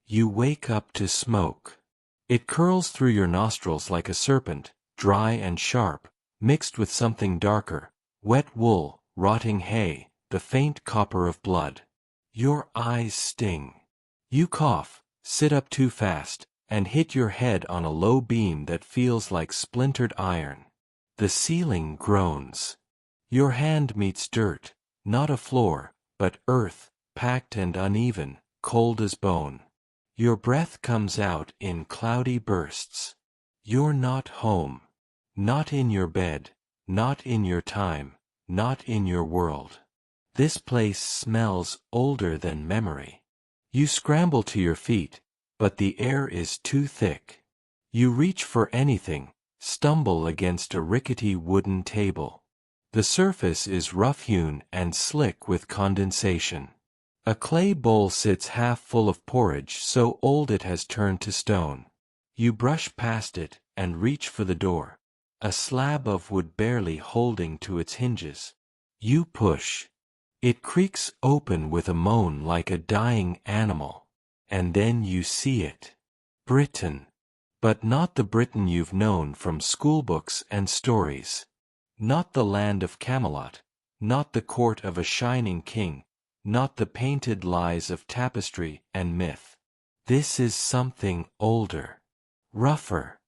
You wake up to smoke. It curls through your nostrils like a serpent, dry and sharp, mixed with something darker, wet wool, rotting hay, the faint copper of blood. Your eyes sting. You cough, sit up too fast, and hit your head on a low beam that feels like splintered iron. The ceiling groans. Your hand meets dirt, not a floor, but earth, packed and uneven, cold as bone. Your breath comes out in cloudy bursts. You're not home. Not in your bed, not in your time, not in your world. This place smells older than memory. You scramble to your feet, but the air is too thick. You reach for anything, stumble against a rickety wooden table. The surface is rough-hewn and slick with condensation. A clay bowl sits half full of porridge so old it has turned to stone. You brush past it and reach for the door, a slab of wood barely holding to its hinges. You push. It creaks open with a moan like a dying animal. And then you see it. Britain. But not the Britain you've known from schoolbooks and stories. Not the land of Camelot, not the court of a shining king, not the painted lies of tapestry and myth. This is something older. Rougher.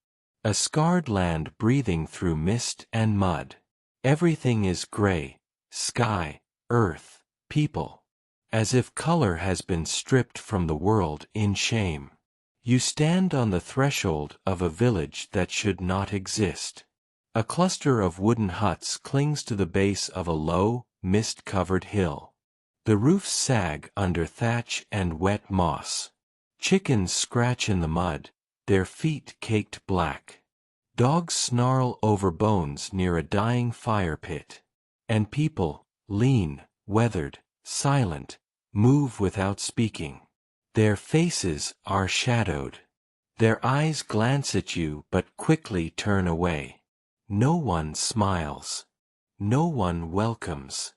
A scarred land breathing through mist and mud. Everything is gray, sky, earth, people. As if color has been stripped from the world in shame. You stand on the threshold of a village that should not exist. A cluster of wooden huts clings to the base of a low, mist-covered hill. The roofs sag under thatch and wet moss. Chickens scratch in the mud, their feet caked black. Dogs snarl over bones near a dying fire pit. And people, lean, weathered, silent, move without speaking. Their faces are shadowed. Their eyes glance at you but quickly turn away. No one smiles. No one welcomes.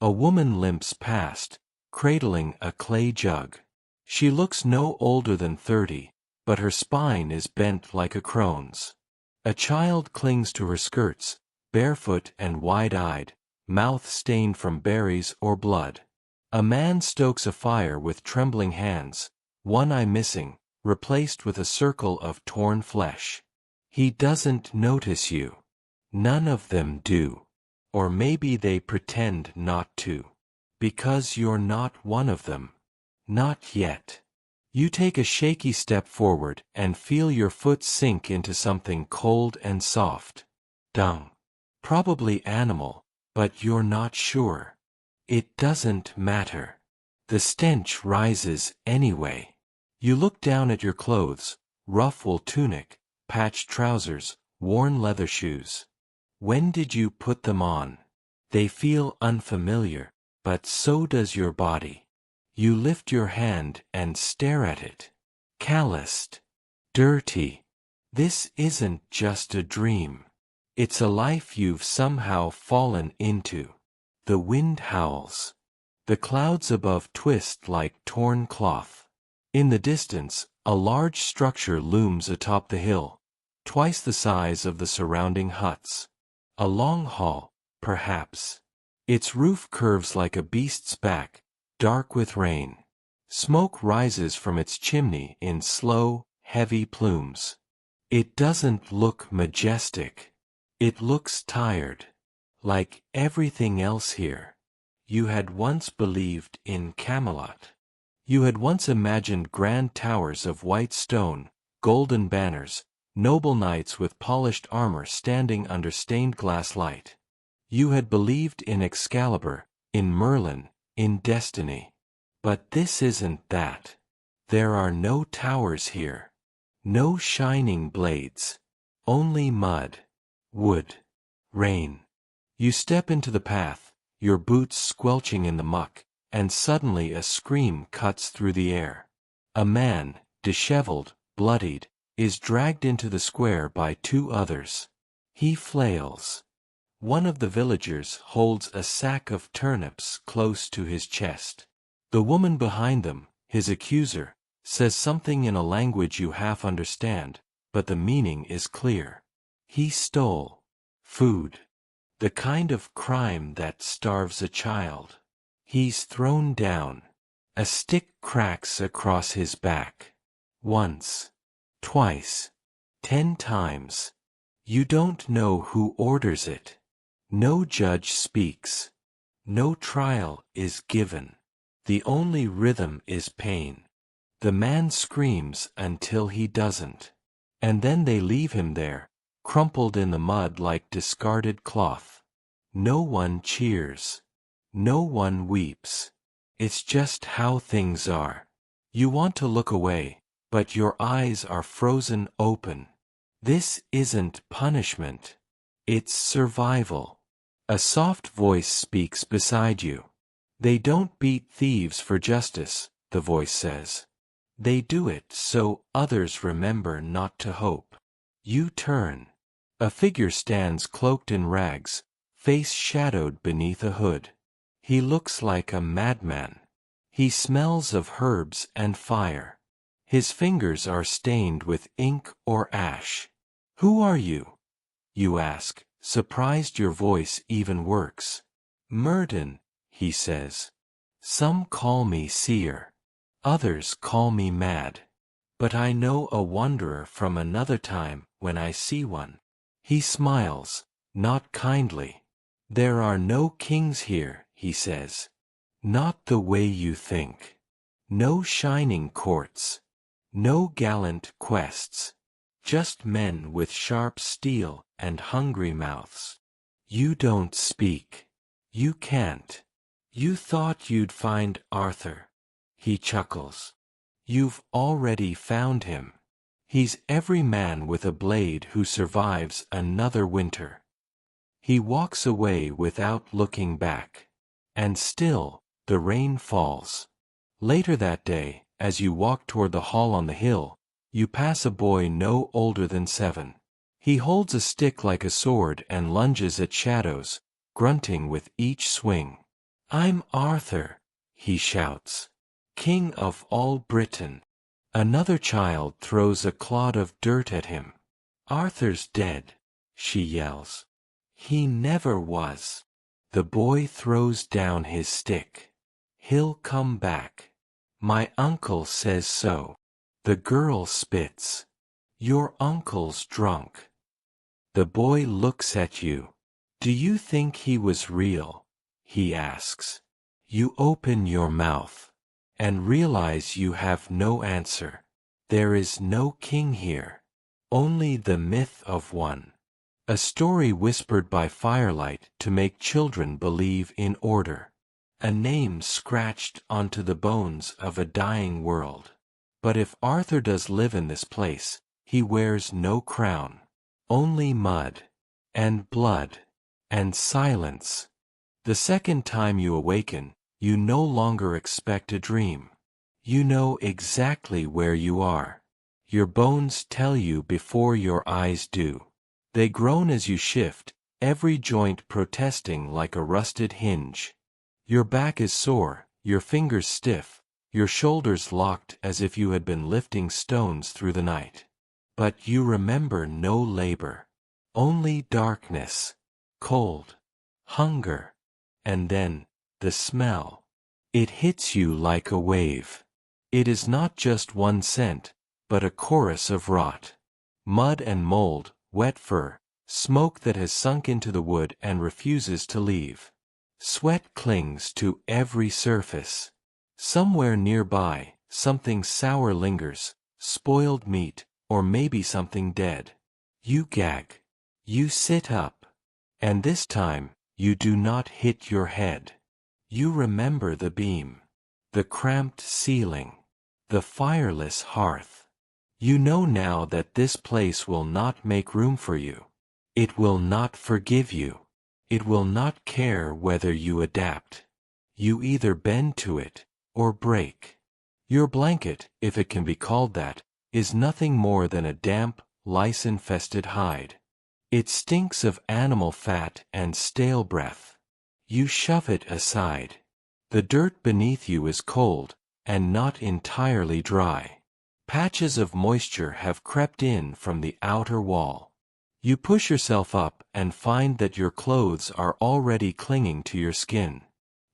A woman limps past, cradling a clay jug. She looks no older than 30, but her spine is bent like a crone's. A child clings to her skirts, barefoot and wide-eyed, mouth stained from berries or blood. A man stokes a fire with trembling hands, one eye missing, replaced with a circle of torn flesh. He doesn't notice you. None of them do. Or maybe they pretend not to. Because you're not one of them. Not yet. You take a shaky step forward and feel your foot sink into something cold and soft. Dung. Probably animal, but you're not sure. It doesn't matter. The stench rises anyway. You look down at your clothes, rough wool tunic, patched trousers, worn leather shoes. When did you put them on? They feel unfamiliar, but so does your body. You lift your hand and stare at it. Calloused. Dirty. This isn't just a dream. It's a life you've somehow fallen into. The wind howls. The clouds above twist like torn cloth. In the distance, a large structure looms atop the hill, twice the size of the surrounding huts. A long hall, perhaps. Its roof curves like a beast's back, dark with rain. Smoke rises from its chimney in slow, heavy plumes. It doesn't look majestic. It looks tired. Like everything else here. You had once believed in Camelot. You had once imagined grand towers of white stone, golden banners, noble knights with polished armor standing under stained glass light. You had believed in Excalibur, in Merlin, in destiny. But this isn't that. There are no towers here. No shining blades. Only mud. Wood. Rain. You step into the path, your boots squelching in the muck, and suddenly a scream cuts through the air. A man, disheveled, bloodied, is dragged into the square by two others. He flails. One of the villagers holds a sack of turnips close to his chest. The woman behind them, his accuser, says something in a language you half understand, but the meaning is clear. He stole food. The kind of crime that starves a child. He's thrown down. A stick cracks across his back. Once. Twice. 10 times. You don't know who orders it. No judge speaks. No trial is given. The only rhythm is pain. The man screams until he doesn't. And then they leave him there, crumpled in the mud like discarded cloth. No one cheers. No one weeps. It's just how things are. You want to look away, but your eyes are frozen open. This isn't punishment. It's survival. A soft voice speaks beside you. They don't beat thieves for justice, the voice says. They do it so others remember not to hope. You turn. A figure stands cloaked in rags, face shadowed beneath a hood. He looks like a madman. He smells of herbs and fire. His fingers are stained with ink or ash. Who are you? You ask, surprised your voice even works. Murden, he says. Some call me seer. Others call me mad. But I know a wanderer from another time when I see one. He smiles, not kindly. There are no kings here, he says. Not the way you think. No shining courts. No gallant quests. Just men with sharp steel and hungry mouths. You don't speak. You can't. You thought you'd find Arthur. He chuckles. You've already found him. He's every man with a blade who survives another winter. He walks away without looking back. And still, the rain falls. Later that day, as you walk toward the hall on the hill, you pass a boy no older than 7. He holds a stick like a sword and lunges at shadows, grunting with each swing. I'm Arthur, he shouts. King of all Britain. Another child throws a clod of dirt at him. Arthur's dead, she yells. He never was. The boy throws down his stick. He'll come back. My uncle says so. The girl spits. Your uncle's drunk. The boy looks at you. Do you think he was real? He asks. You open your mouth and realize you have no answer. There is no king here. Only the myth of one. A story whispered by firelight to make children believe in order. A name scratched onto the bones of a dying world. But if Arthur does live in this place, he wears no crown. Only mud. And blood. And silence. The second time you awaken, you no longer expect a dream. You know exactly where you are. Your bones tell you before your eyes do. They groan as you shift, every joint protesting like a rusted hinge. Your back is sore, your fingers stiff, your shoulders locked as if you had been lifting stones through the night. But you remember no labor. Only darkness, cold, hunger, and then, the smell. It hits you like a wave. It is not just one scent, but a chorus of rot. Mud and mold, wet fur, smoke that has sunk into the wood and refuses to leave. Sweat clings to every surface. Somewhere nearby, something sour lingers, spoiled meat, or maybe something dead. You gag. You sit up. And this time, you do not hit your head. You remember the beam. The cramped ceiling. The fireless hearth. You know now that this place will not make room for you. It will not forgive you. It will not care whether you adapt. You either bend to it, or break. Your blanket, if it can be called that, is nothing more than a damp, lice-infested hide. It stinks of animal fat and stale breath. You shove it aside. The dirt beneath you is cold, and not entirely dry. Patches of moisture have crept in from the outer wall. You push yourself up and find that your clothes are already clinging to your skin.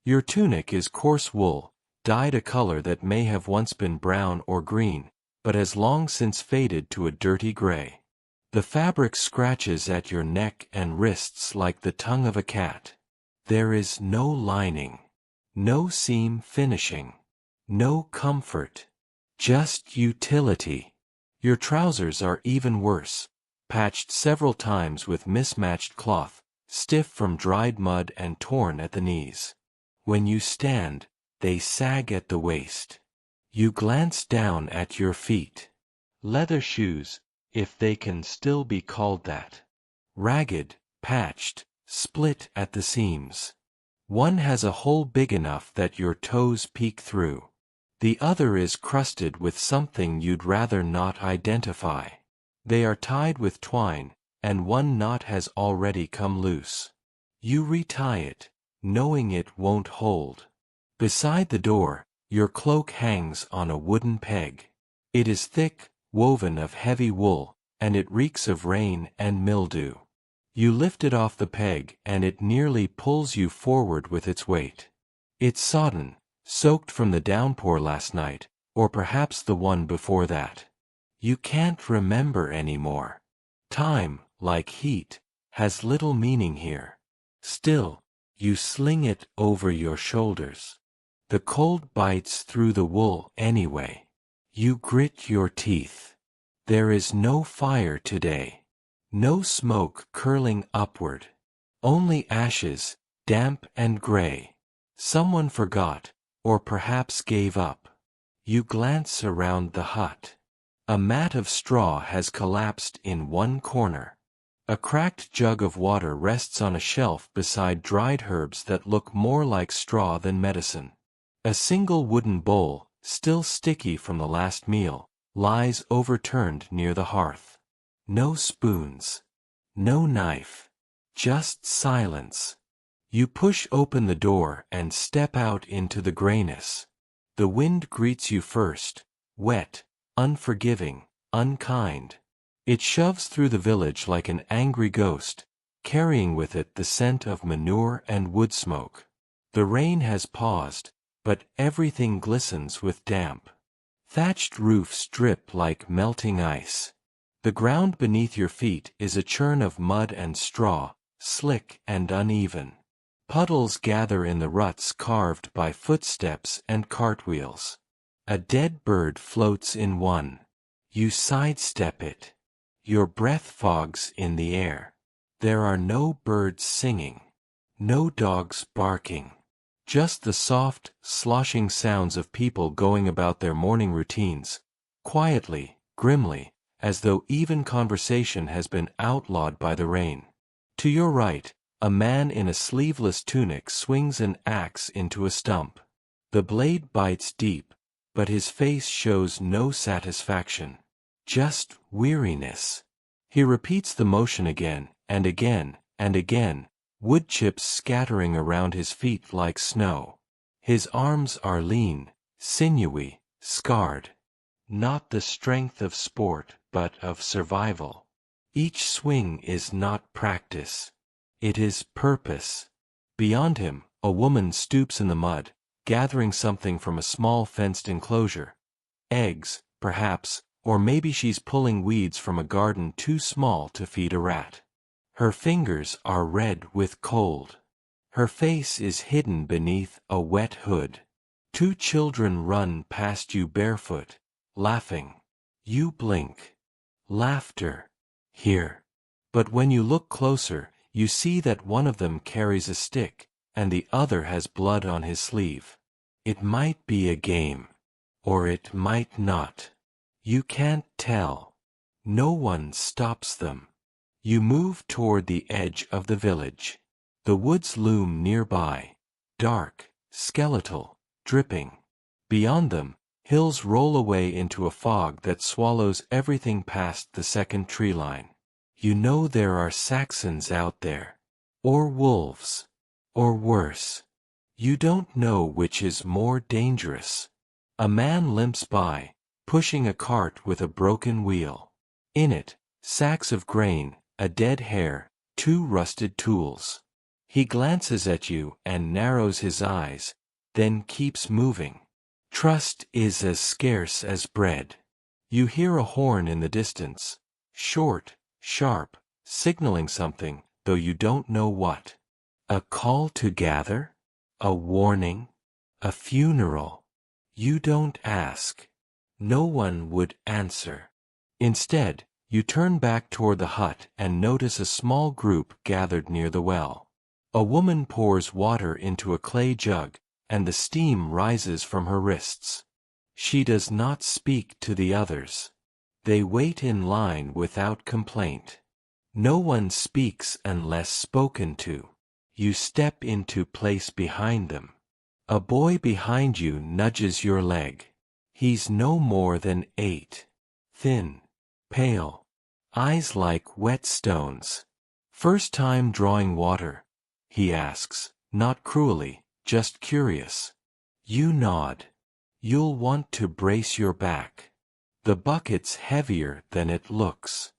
Your tunic is coarse wool, dyed a color that may have once been brown or green, but has long since faded to a dirty gray. The fabric scratches at your neck and wrists like the tongue of a cat. There is no lining, no seam finishing, no comfort, just utility. Your trousers are even worse, patched several times with mismatched cloth, stiff from dried mud and torn at the knees. When you stand, they sag at the waist. You glance down at your feet. Leather shoes, if they can still be called that. Ragged, patched, split at the seams. One has a hole big enough that your toes peek through. The other is crusted with something you'd rather not identify. They are tied with twine, and one knot has already come loose. You retie it, knowing it won't hold. Beside the door, your cloak hangs on a wooden peg. It is thick, woven of heavy wool, and it reeks of rain and mildew. You lift it off the peg and it nearly pulls you forward with its weight. It's sodden, soaked from the downpour last night, or perhaps the one before that. You can't remember anymore. Time, like heat, has little meaning here. Still, you sling it over your shoulders. The cold bites through the wool anyway. You grit your teeth. There is no fire today. No smoke curling upward. Only ashes, damp and gray. Someone forgot, or perhaps gave up. You glance around the hut. A mat of straw has collapsed in one corner. A cracked jug of water rests on a shelf beside dried herbs that look more like straw than medicine. A single wooden bowl, still sticky from the last meal, lies overturned near the hearth. No spoons. No knife. Just silence. You push open the door and step out into the grayness. The wind greets you first, wet, unforgiving, unkind. It shoves through the village like an angry ghost, carrying with it the scent of manure and wood smoke. The rain has paused, but everything glistens with damp. Thatched roofs drip like melting ice. The ground beneath your feet is a churn of mud and straw, slick and uneven. Puddles gather in the ruts carved by footsteps and cartwheels. A dead bird floats in one. You sidestep it. Your breath fogs in the air. There are no birds singing. No dogs barking. Just the soft, sloshing sounds of people going about their morning routines, quietly, grimly, as though even conversation has been outlawed by the rain. To your right, a man in a sleeveless tunic swings an axe into a stump. The blade bites deep, but his face shows no satisfaction. Just weariness. He repeats the motion again, and again, and again, wood chips scattering around his feet like snow. His arms are lean, sinewy, scarred. Not the strength of sport, but of survival. Each swing is not practice. It is purpose. Beyond him, a woman stoops in the mud, gathering something from a small fenced enclosure. Eggs, perhaps, or maybe she's pulling weeds from a garden too small to feed a rat. Her fingers are red with cold. Her face is hidden beneath a wet hood. Two children run past you barefoot, laughing. You blink. Laughter. Here. But when you look closer, you see that one of them carries a stick, and the other has blood on his sleeve. It might be a game. Or it might not. You can't tell. No one stops them. You move toward the edge of the village. The woods loom nearby, dark, skeletal, dripping. Beyond them, hills roll away into a fog that swallows everything past the second tree line. You know there are Saxons out there. Or wolves. Or worse. You don't know which is more dangerous. A man limps by, pushing a cart with a broken wheel. In it, sacks of grain, a dead hare, 2 rusted tools. He glances at you and narrows his eyes, then keeps moving. Trust is as scarce as bread. You hear a horn in the distance, short, sharp, signaling something, though you don't know what. A call to gather? A warning? A funeral? You don't ask. No one would answer. Instead, you turn back toward the hut and notice a small group gathered near the well. A woman pours water into a clay jug, and the steam rises from her wrists. She does not speak to the others. They wait in line without complaint. No one speaks unless spoken to. You step into place behind them. A boy behind you nudges your leg. He's no more than 8. Thin. Pale. Eyes like whetstones. First time drawing water? He asks, not cruelly, just curious. You nod. You'll want to brace your back. The bucket's heavier than it looks.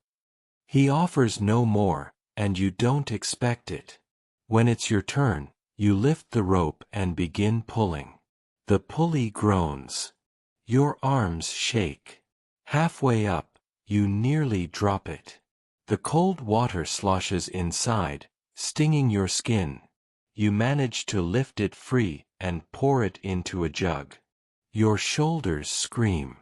He offers no more, and you don't expect it. When it's your turn, you lift the rope and begin pulling. The pulley groans. Your arms shake. Halfway up, you nearly drop it. The cold water sloshes inside, stinging your skin. You manage to lift it free and pour it into a jug. Your shoulders scream.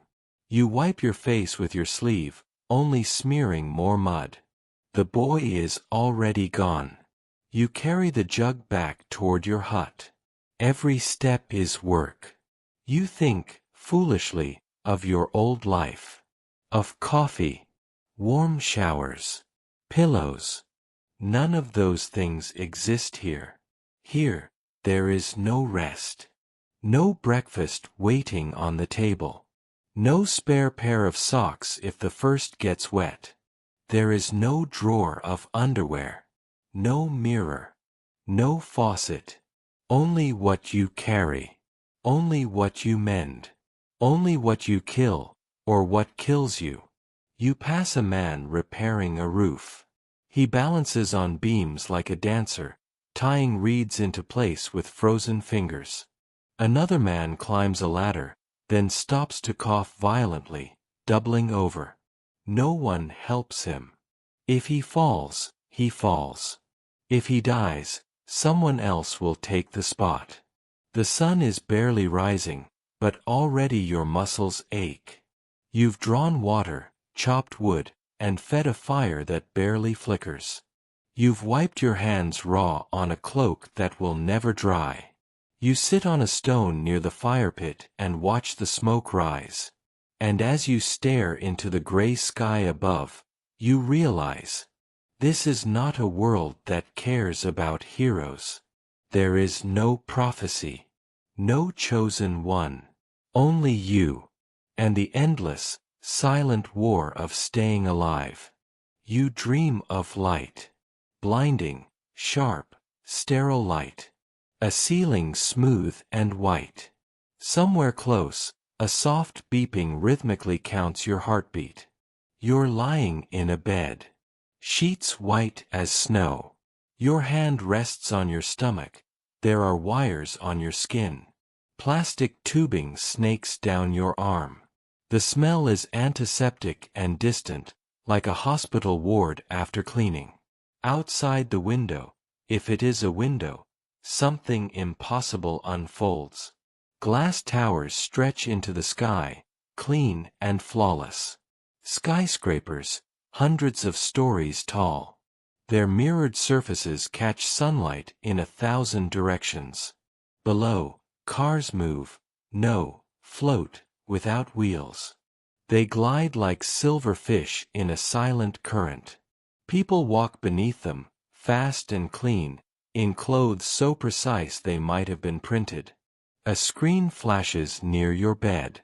You wipe your face with your sleeve, only smearing more mud. The boy is already gone. You carry the jug back toward your hut. Every step is work. You think, foolishly, of your old life. Of coffee. Warm showers. Pillows. None of those things exist here. Here, there is no rest. No breakfast waiting on the table. No spare pair of socks if the first gets wet. There is no drawer of underwear. No mirror. No faucet. Only what you carry. Only what you mend. Only what you kill, or what kills you. You pass a man repairing a roof. He balances on beams like a dancer, tying reeds into place with frozen fingers. Another man climbs a ladder, then stops to cough violently, doubling over. No one helps him. If he falls, he falls. If he dies, someone else will take the spot. The sun is barely rising, but already your muscles ache. You've drawn water, chopped wood, and fed a fire that barely flickers. You've wiped your hands raw on a cloak that will never dry. You sit on a stone near the fire pit and watch the smoke rise. And as you stare into the gray sky above, you realize, this is not a world that cares about heroes. There is no prophecy. No chosen one. Only you. And the endless, silent war of staying alive. You dream of light. Blinding, sharp, sterile light. A ceiling smooth and white. Somewhere close, a soft beeping rhythmically counts your heartbeat. You're lying in a bed. Sheets white as snow. Your hand rests on your stomach. There are wires on your skin. Plastic tubing snakes down your arm. The smell is antiseptic and distant, like a hospital ward after cleaning. Outside the window, if it is a window, something impossible unfolds. Glass towers stretch into the sky, clean and flawless. Skyscrapers, hundreds of stories tall. Their mirrored surfaces catch sunlight in 1,000 directions. Below, cars move, no, float, without wheels. They glide like silver fish in a silent current. People walk beneath them, fast and clean, in clothes so precise they might have been printed. A screen flashes near your bed.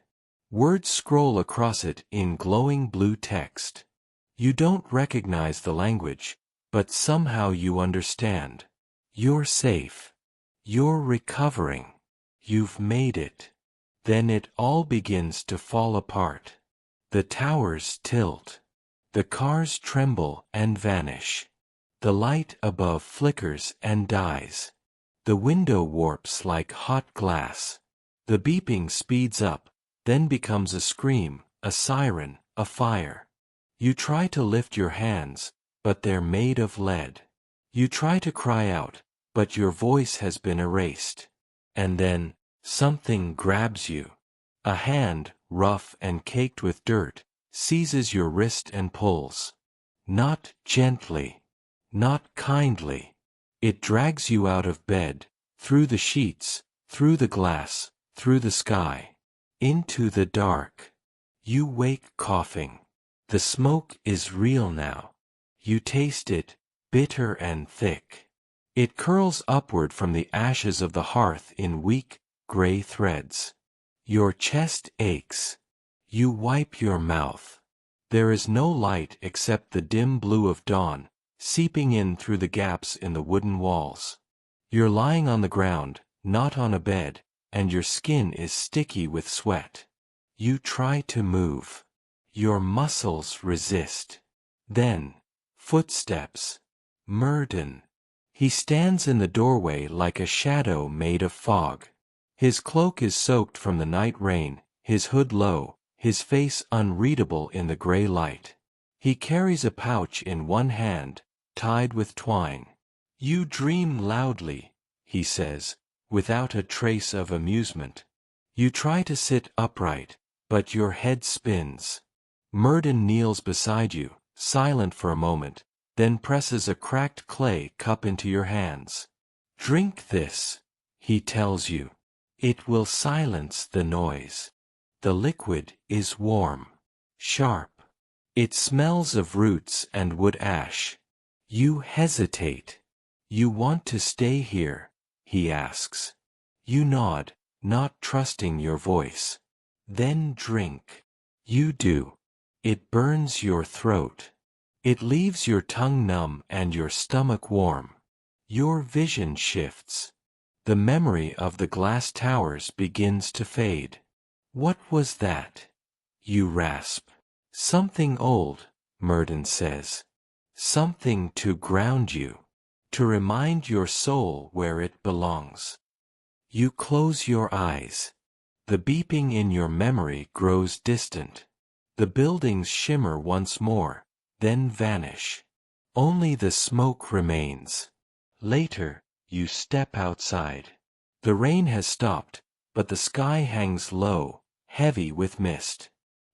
Words scroll across it in glowing blue text. You don't recognize the language, but somehow you understand. You're safe. You're recovering. You've made it. Then it all begins to fall apart. The towers tilt. The cars tremble and vanish. The light above flickers and dies. The window warps like hot glass. The beeping speeds up, then becomes a scream, a siren, a fire. You try to lift your hands, but they're made of lead. You try to cry out, but your voice has been erased. And then, something grabs you. A hand, rough and caked with dirt, seizes your wrist and pulls. Not gently. Not kindly. It drags you out of bed, through the sheets, through the glass, through the sky, into the dark. You wake coughing. The smoke is real now. You taste it, bitter and thick. It curls upward from the ashes of the hearth in weak, gray threads. Your chest aches. You wipe your mouth. There is no light except the dim blue of dawn, seeping in through the gaps in the wooden walls. You're lying on the ground, not on a bed, and your skin is sticky with sweat. You try to move. Your muscles resist. Then, footsteps. Murden. He stands in the doorway like a shadow made of fog. His cloak is soaked from the night rain, his hood low, his face unreadable in the gray light. He carries a pouch in one hand, tied with twine. You dream loudly, he says, without a trace of amusement. You try to sit upright, but your head spins. Murden kneels beside you, silent for a moment, then presses a cracked clay cup into your hands. Drink this, he tells you. It will silence the noise. The liquid is warm, sharp. It smells of roots and wood ash. You hesitate. You want to stay here, he asks. You nod, not trusting your voice. Then drink. You do. It burns your throat. It leaves your tongue numb and your stomach warm. Your vision shifts. The memory of the glass towers begins to fade. What was that? You rasp. Something old, Murden says. Something to ground you. To remind your soul where it belongs. You close your eyes. The beeping in your memory grows distant. The buildings shimmer once more, then vanish. Only the smoke remains. Later, you step outside. The rain has stopped, but the sky hangs low, heavy with mist.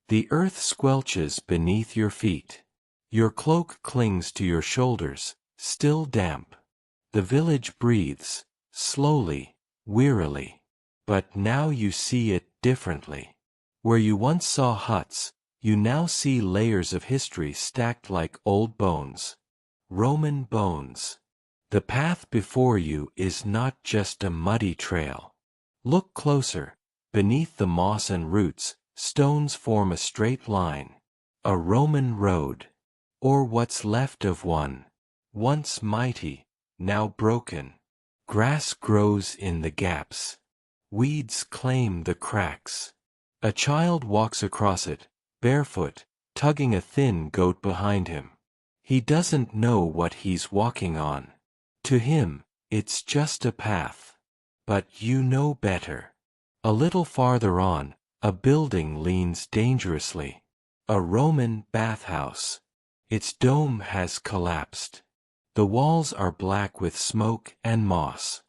The earth squelches beneath your feet. Your cloak clings to your shoulders, still damp. The village breathes, slowly, wearily. But now you see it differently. Where you once saw huts, you now see layers of history stacked like old bones. Roman bones. The path before you is not just a muddy trail. Look closer. Beneath the moss and roots, stones form a straight line. A Roman road. Or what's left of one. Once mighty, now broken. Grass grows in the gaps. Weeds claim the cracks. A child walks across it, barefoot, tugging a thin goat behind him. He doesn't know what he's walking on. To him, it's just a path. But you know better. A little farther on, a building leans dangerously. A Roman bathhouse. Its dome has collapsed. The walls are black with smoke and moss.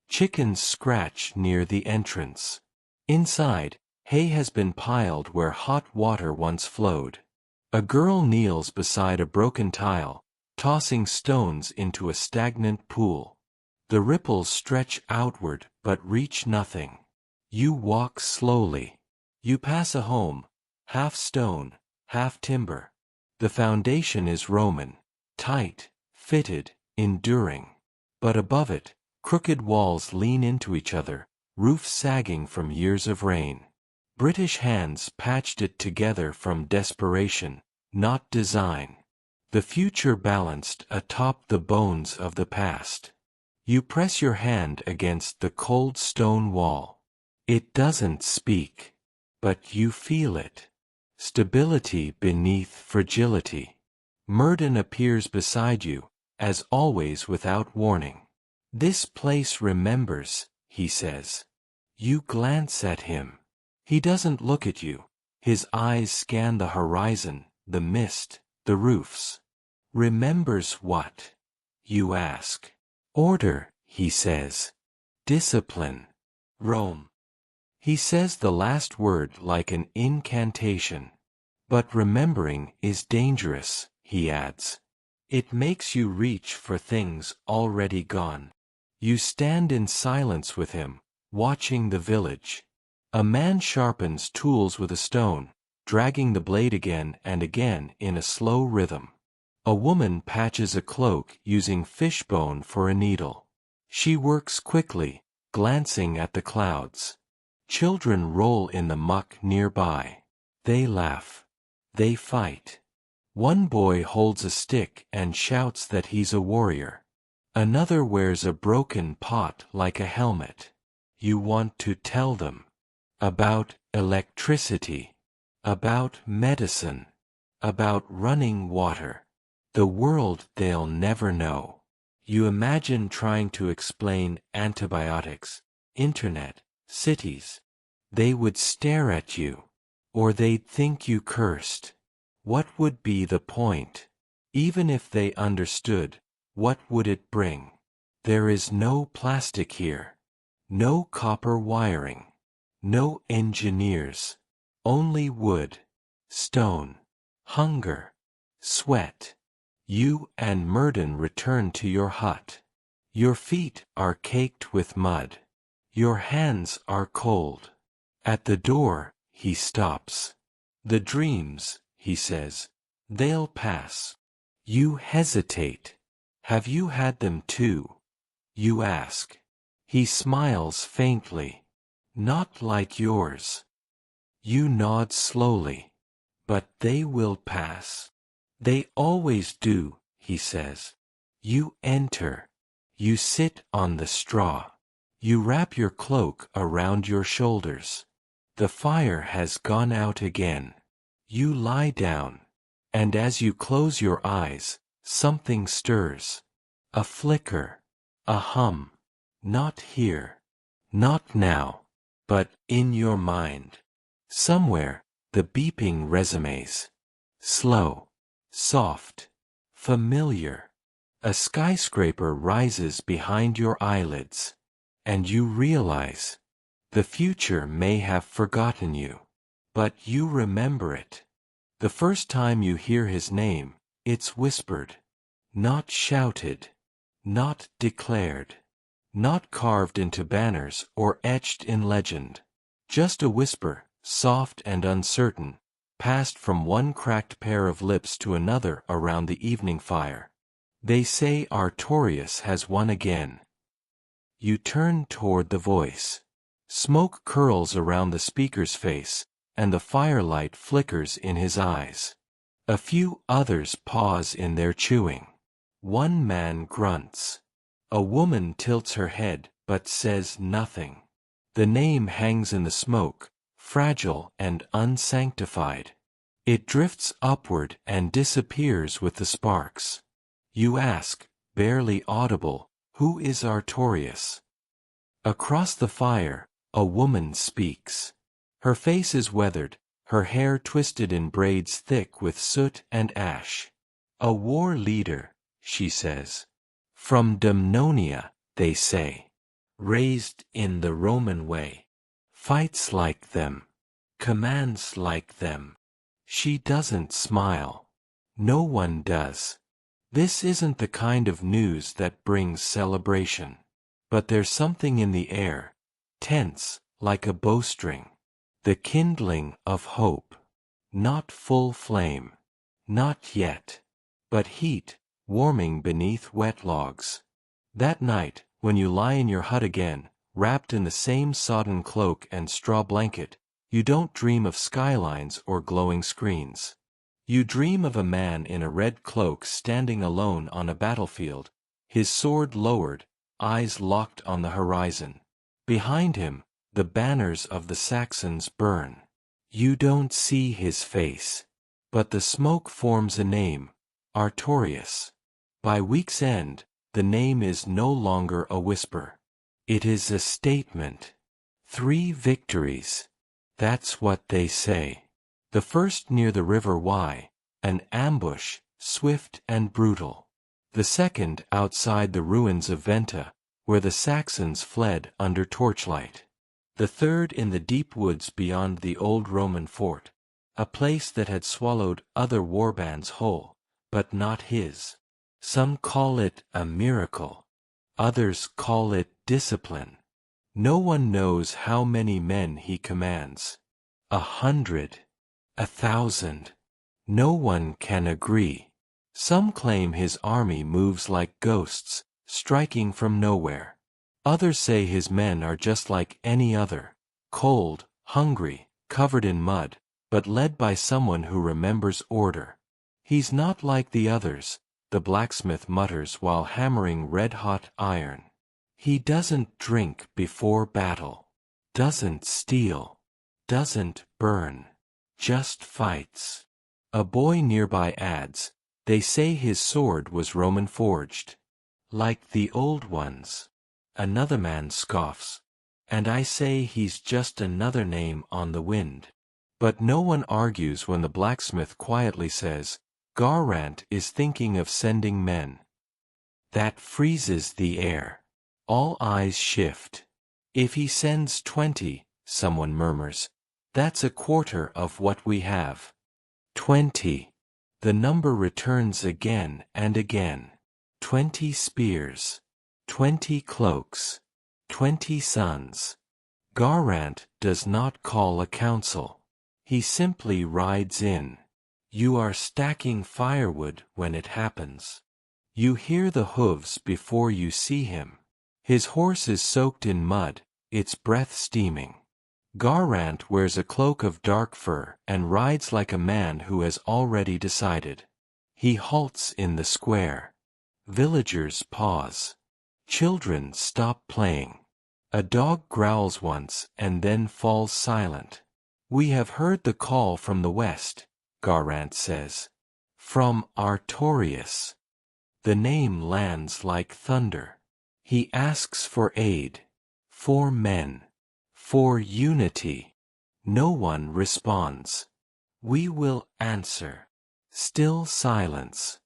Chickens scratch near the entrance. Inside, hay has been piled where hot water once flowed. A girl kneels beside a broken tile, tossing stones into a stagnant pool. The ripples stretch outward but reach nothing. You walk slowly. You pass a home, half stone, half timber. The foundation is Roman, tight, fitted, enduring. But above it, crooked walls lean into each other, roof sagging from years of rain. British hands patched it together from desperation, not design. The future balanced atop the bones of the past. You press your hand against the cold stone wall. It doesn't speak. But you feel it. Stability beneath fragility. Murden appears beside you, as always without warning. This place remembers, he says. You glance at him. He doesn't look at you. His eyes scan the horizon, the mist, the roofs. Remembers what? You ask. Order, he says. Discipline. Rome. He says the last word like an incantation. But remembering is dangerous, he adds. It makes you reach for things already gone. You stand in silence with him, watching the village. A man sharpens tools with a stone, dragging the blade again and again in a slow rhythm. A woman patches a cloak using fishbone for a needle. She works quickly, glancing at the clouds. Children roll in the muck nearby. They laugh. They fight. One boy holds a stick and shouts that he's a warrior. Another wears a broken pot like a helmet. You want to tell them about electricity, about medicine, about running water, the world they'll never know. You imagine trying to explain antibiotics, internet, cities. They would stare at you, or they'd think you cursed. What would be the point? Even if they understood, what would it bring? There is no plastic here. No copper wiring. No engineers. Only wood, stone, hunger, sweat. You and Murden return to your hut. Your feet are caked with mud. Your hands are cold. At the door, he stops. The dreams, he says, they'll pass. You hesitate. Have you had them too? You ask. He smiles faintly. Not like yours. You nod slowly. But they will pass. They always do, he says. You enter. You sit on the straw. You wrap your cloak around your shoulders. The fire has gone out again. You lie down. And as you close your eyes, something stirs. A flicker. A hum. Not here. Not now. But in your mind. Somewhere, the beeping resumes. Slow. Soft. Familiar. A skyscraper rises behind your eyelids. And you realize. The future may have forgotten you. But you remember it. The first time you hear his name, it's whispered. Not shouted. Not declared. Not carved into banners or etched in legend. Just a whisper, soft and uncertain, passed from one cracked pair of lips to another around the evening fire. They say Artorias has won again. You turn toward the voice. Smoke curls around the speaker's face, and the firelight flickers in his eyes. A few others pause in their chewing. One man grunts. A woman tilts her head, but says nothing. The name hangs in the smoke, fragile and unsanctified. It drifts upward and disappears with the sparks. You ask, barely audible, who is Artorias? Across the fire, a woman speaks. Her face is weathered, her hair twisted in braids thick with soot and ash. A war leader, she says. From Dumnonia, they say. Raised in the Roman way. Fights like them. Commands like them. She doesn't smile. No one does. This isn't the kind of news that brings celebration. But there's something in the air, tense, like a bowstring. The kindling of hope. Not full flame. Not yet. But heat, warming beneath wet logs. That night, when you lie in your hut again, wrapped in the same sodden cloak and straw blanket, you don't dream of skylines or glowing screens. You dream of a man in a red cloak standing alone on a battlefield, his sword lowered, eyes locked on the horizon. Behind him, the banners of the Saxons burn. You don't see his face, but the smoke forms a name, Artorius. By week's end, the name is no longer a whisper. It is a statement. 3 victories. That's what they say. The first near the river Wye, an ambush, swift and brutal. The second outside the ruins of Venta, where the Saxons fled under torchlight. The third in the deep woods beyond the old Roman fort, a place that had swallowed other warbands whole, but not his. Some call it a miracle. Others call it discipline. No one knows how many men he commands. 100. 1,000. No one can agree. Some claim his army moves like ghosts, striking from nowhere. Others say his men are just like any other, cold, hungry, covered in mud, but led by someone who remembers order. He's not like the others, the blacksmith mutters while hammering red-hot iron. He doesn't drink before battle, doesn't steal, doesn't burn, just fights. A boy nearby adds, they say his sword was Roman forged, like the old ones. Another man scoffs, and I say he's just another name on the wind. But no one argues when the blacksmith quietly says, Garrant is thinking of sending men. That freezes the air. All eyes shift. If he sends 20, someone murmurs, that's a quarter of what we have. 20. The number returns again and again. 20 spears. 20 cloaks. 20 sons. Garrant does not call a council. He simply rides in. You are stacking firewood when it happens. You hear the hooves before you see him. His horse is soaked in mud, its breath steaming. Garrant wears a cloak of dark fur and rides like a man who has already decided. He halts in the square. Villagers pause. Children stop playing. A dog growls once and then falls silent. We have heard the call from the west, Garrant says. From Artorius. The name lands like thunder. He asks for aid. For men. For unity. No one responds. We will answer. Still silence.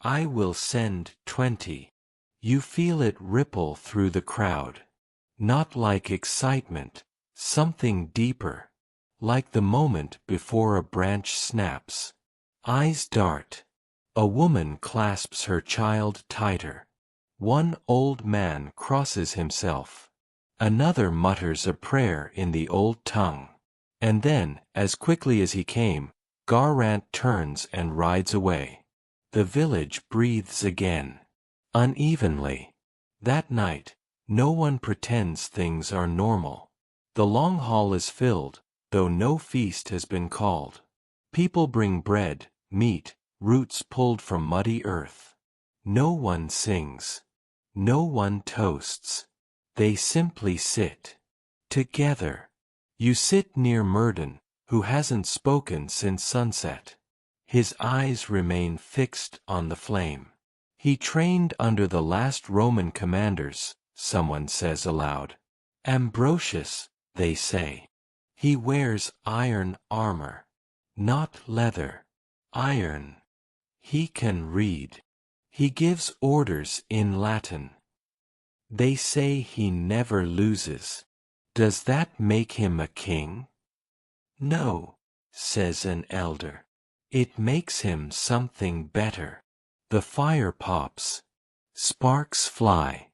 I will send 20. You feel it ripple through the crowd. Not like excitement, something deeper. Like the moment before a branch snaps. Eyes dart. A woman clasps her child tighter. One old man crosses himself. Another mutters a prayer in the old tongue. And then, as quickly as he came, Garrant turns and rides away. The village breathes again. Unevenly. That night, no one pretends things are normal. The long hall is filled, though no feast has been called. People bring bread, meat, roots pulled from muddy earth. No one sings. No one toasts. They simply sit. Together. You sit near Murden, who hasn't spoken since sunset. His eyes remain fixed on the flame. He trained under the last Roman commanders, someone says aloud. Ambrosius, they say. He wears iron armor. Not leather. Iron. He can read. He gives orders in Latin. They say he never loses. Does that make him a king? No, says an elder. It makes him something better. The fire pops. Sparks fly.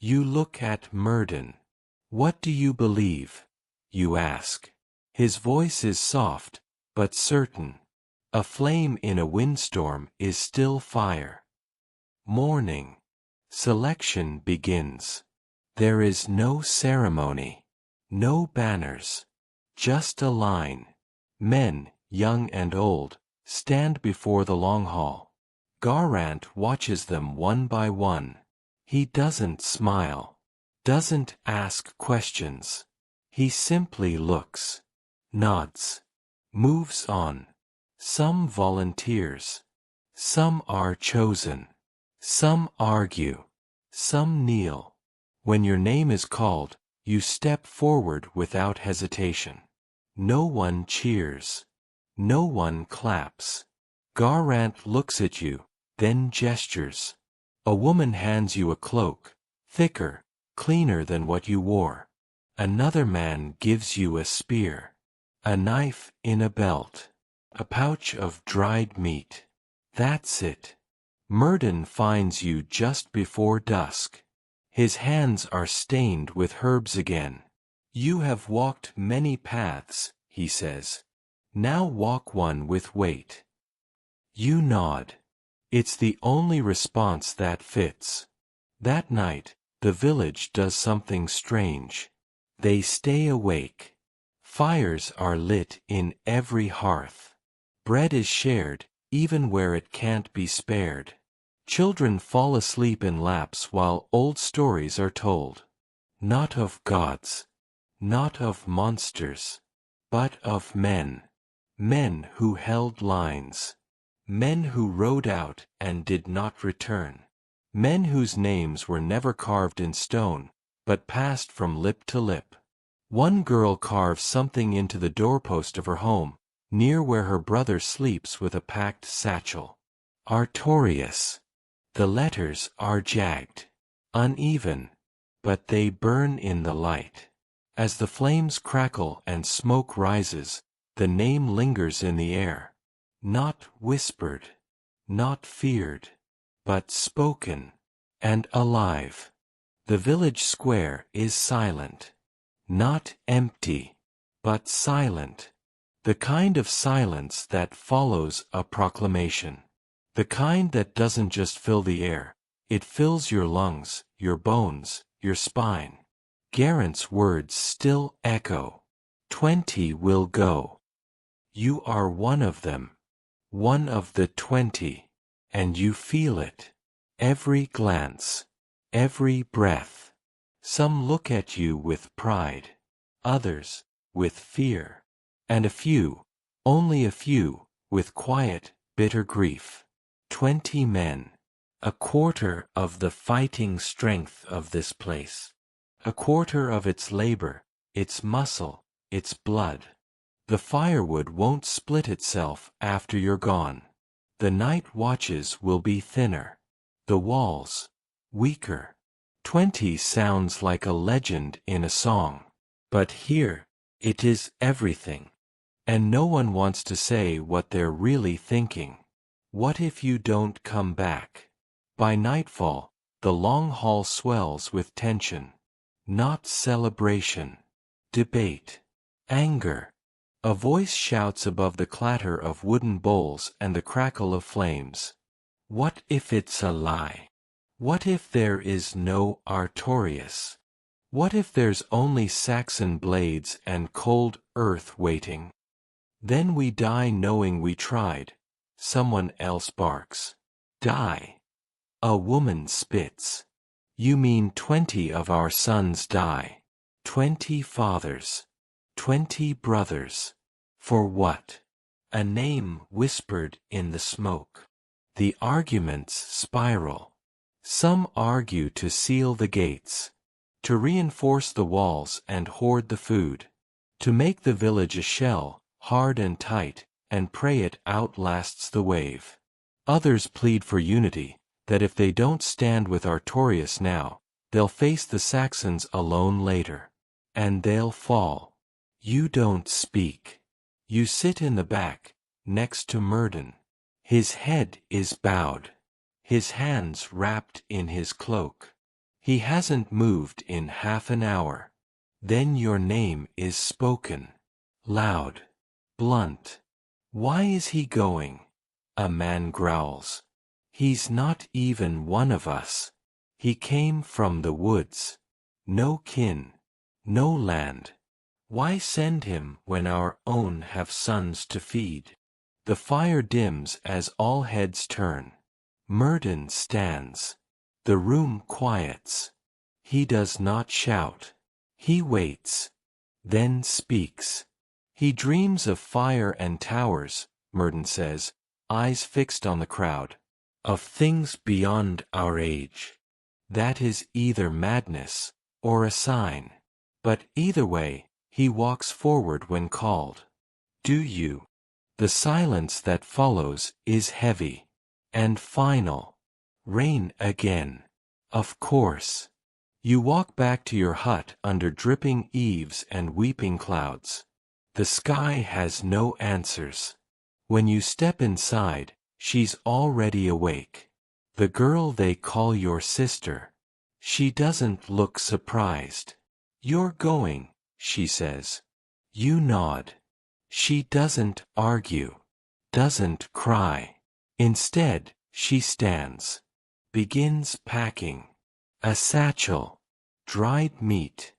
You look at Murden. What do you believe? You ask. His voice is soft, but certain. A flame in a windstorm is still fire. Morning. Selection begins. There is no ceremony. No banners. Just a line. Men, young and old, stand before the long hall. Garrant watches them one by one. He doesn't smile. Doesn't ask questions. He simply looks, nods, moves on. Some volunteers. Some are chosen. Some argue. Some kneel. When your name is called, you step forward without hesitation. No one cheers. No one claps. Garant looks at you, then gestures. A woman hands you a cloak, thicker, cleaner than what you wore. Another man gives you a spear. A knife in a belt. A pouch of dried meat. That's it. Murden finds you just before dusk. His hands are stained with herbs again. You have walked many paths, he says. Now walk one with weight. You nod. It's the only response that fits. That night, the village does something strange. They stay awake. Fires are lit in every hearth. Bread is shared, even where it can't be spared. Children fall asleep in laps while old stories are told. Not of gods. Not of monsters. But of men. Men who held lines. Men who rode out and did not return. Men whose names were never carved in stone, but passed from lip to lip. One girl carves something into the doorpost of her home, near where her brother sleeps with a packed satchel. Artorias. The letters are jagged, uneven, but they burn in the light. As the flames crackle and smoke rises, the name lingers in the air. Not whispered, not feared, but spoken, and alive. The village square is silent. Not empty, but silent. The kind of silence that follows a proclamation. The kind that doesn't just fill the air, it fills your lungs, your bones, your spine. Garant's words still echo. 20 will go. You are one of them. One of the 20. And you feel it. Every glance. Every breath. Some look at you with pride. Others, with fear. And a few, only a few, with quiet, bitter grief. 20 men. A quarter of the fighting strength of this place. A quarter of its labor, its muscle, its blood. The firewood won't split itself after you're gone. The night watches will be thinner. The walls, weaker. 20 sounds like a legend in a song. But here, it is everything. And no one wants to say what they're really thinking. What if you don't come back? By nightfall, the long hall swells with tension. Not celebration. Debate. Anger. A voice shouts above the clatter of wooden bowls and the crackle of flames. What if it's a lie? What if there is no Artorias? What if there's only Saxon blades and cold earth waiting? Then we die knowing we tried. Someone else barks. Die. A woman spits. You mean 20 of our sons die. 20 fathers. 20 brothers. For what? A name whispered in the smoke. The arguments spiral. Some argue to seal the gates. To reinforce the walls and hoard the food. To make the village a shell, hard and tight, and pray it outlasts the wave. Others plead for unity, that if they don't stand with Artorias now, they'll face the Saxons alone later. And they'll fall. You don't speak. You sit in the back, next to Murden. His head is bowed. His hands wrapped in his cloak. He hasn't moved in half an hour. Then your name is spoken. Loud. Blunt. Why is he going? A man growls. He's not even one of us. He came from the woods. No kin. No land. Why send him when our own have sons to feed? The fire dims as all heads turn. Murden stands. The room quiets. He does not shout. He waits. then speaks. He dreams of fire and towers, Murden says, eyes fixed on the crowd. Of things beyond our age. That is either madness, or a sign. But either way, he walks forward when called. Do you? The silence that follows is heavy. And final. Rain again. Of course. You walk back to your hut under dripping eaves and weeping clouds. The sky has no answers. When you step inside, she's already awake. The girl they call your sister. She doesn't look surprised. You're going, she says. You nod. She doesn't argue. Doesn't cry. Instead, she stands. Begins packing. A satchel. Dried meat.